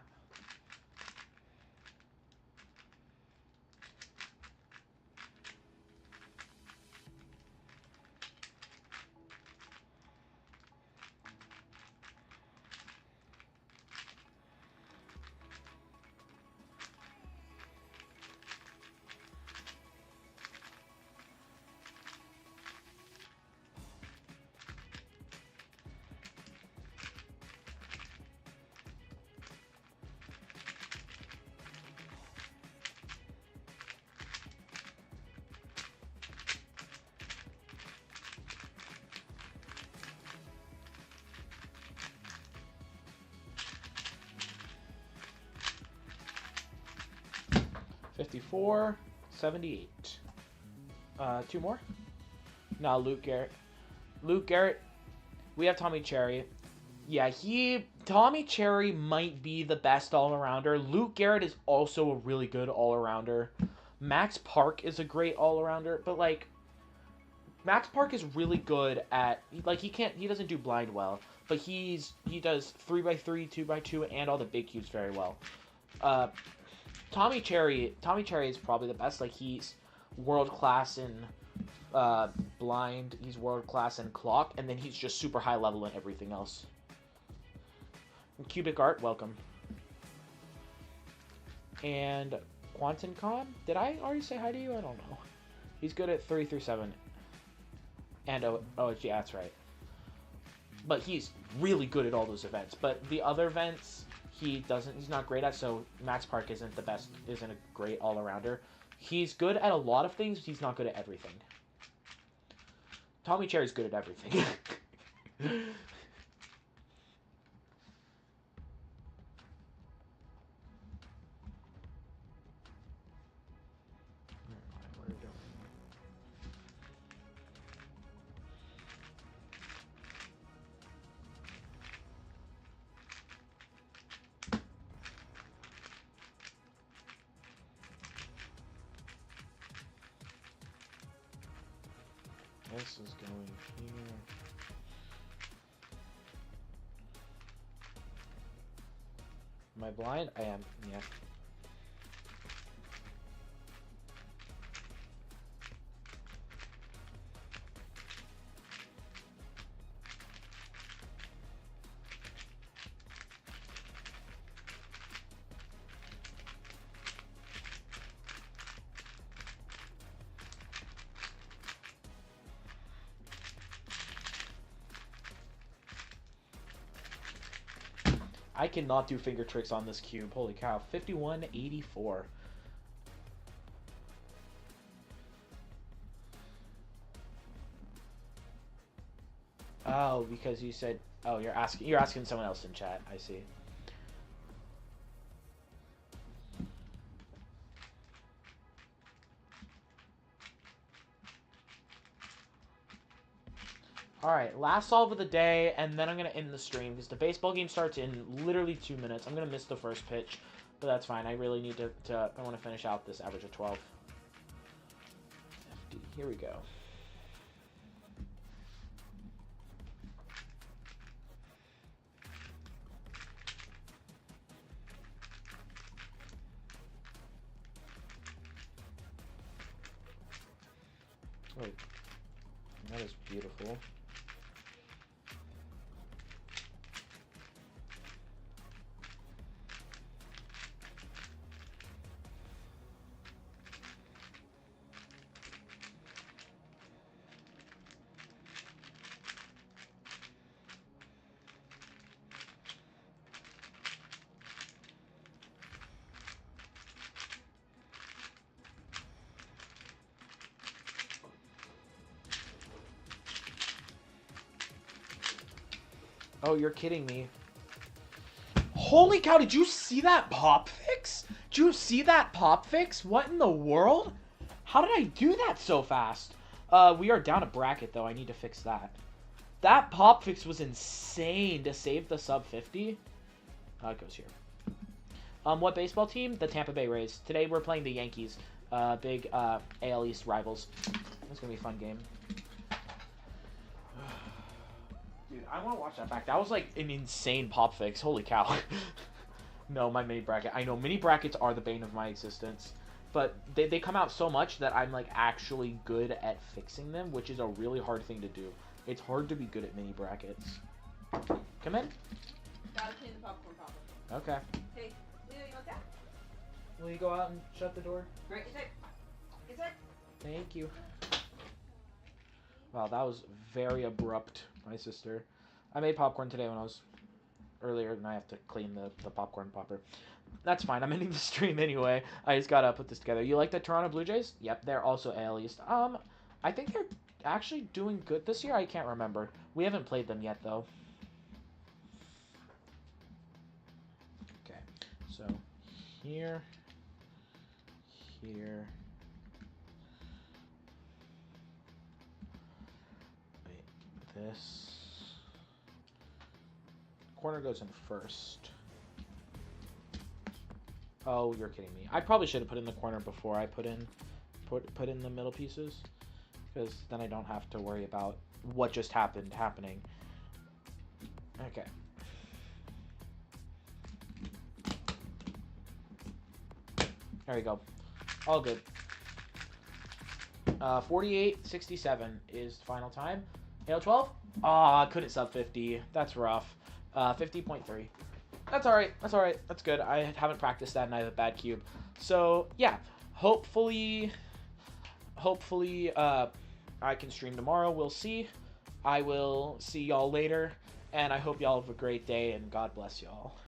[SPEAKER 1] 54, 78. 2 more? No, Luke Garrett. Luke Garrett. We have Tommy Cherry. Yeah, Tommy Cherry might be the best all-arounder. Luke Garrett is also a really good all-arounder. Max Park is a great all-arounder, but, like, Max Park is really good at, like, he doesn't do blind well, but he does 3x3, 2x2, and all the big cubes very well. Tommy Cherry is probably the best. Like, he's world class in blind. He's world class in clock, and then he's just super high level in everything else. And Cubic Art, welcome. And Quantum Con, did I already say hi to you? I don't know. He's good at 3 through 7. And oh yeah, that's right. But he's really good at all those events. But the other events, he's not great at. So Max Park isn't the best, isn't a great all-arounder. He's good at a lot of things, but he's not good at everything. Tommy Cherry's good at everything. This is going here. Am I blind? I am, yeah. I cannot do finger tricks on this cube. Holy cow. 5184. Oh, because you said, oh, you're asking someone else in chat. I see. Alright, last solve of the day, and then I'm going to end the stream, because the baseball game starts in literally 2 minutes. I'm going to miss the first pitch, but that's fine. I really need I want to finish out this average of 12. FD, here we go. Oh, that is beautiful. Oh, you're kidding me. Holy cow, did you see that pop fix? Did you see that pop fix? What in the world? How did I do that so fast? We are down a bracket, though. I need to fix that. That pop fix was insane to save the sub 50. It goes here. What baseball team? The Tampa Bay Rays. Today we're playing the Yankees. Big AL East rivals. It's going to be a fun game. Dude, I want to watch that back. That was like an insane pop fix. Holy cow. No, my mini bracket. I know mini brackets are the bane of my existence. But they come out so much that I'm like actually good at fixing them, which is a really hard thing to do. It's hard to be good at mini brackets. Come in.
[SPEAKER 2] Gotta clean the popcorn popper.
[SPEAKER 1] Okay.
[SPEAKER 2] Hey, Leo, you want that?
[SPEAKER 1] Will you go out and shut the door?
[SPEAKER 2] Right, is it? Is it?
[SPEAKER 1] Thank you. Wow, that was very abrupt, my sister. I made popcorn today when I was earlier, and I have to clean the popcorn popper. That's fine. I'm ending the stream anyway. I just gotta put this together. You like the Toronto Blue Jays? Yep, they're also AL East. I think they're actually doing good this year. I can't remember. We haven't played them yet, though. Okay, so here, here. This corner goes in first. Oh, you're kidding me. I probably should have put in the corner before I put in the middle pieces, because then I don't have to worry about what just happening. Okay. There we go. All good. 48.67 is the final time. Halo 12? Aw, couldn't sub 50. That's rough. 50.3. That's alright. That's alright. That's good. I haven't practiced that and I have a bad cube. So, yeah. Hopefully, I can stream tomorrow. We'll see. I will see y'all later. And I hope y'all have a great day and God bless y'all.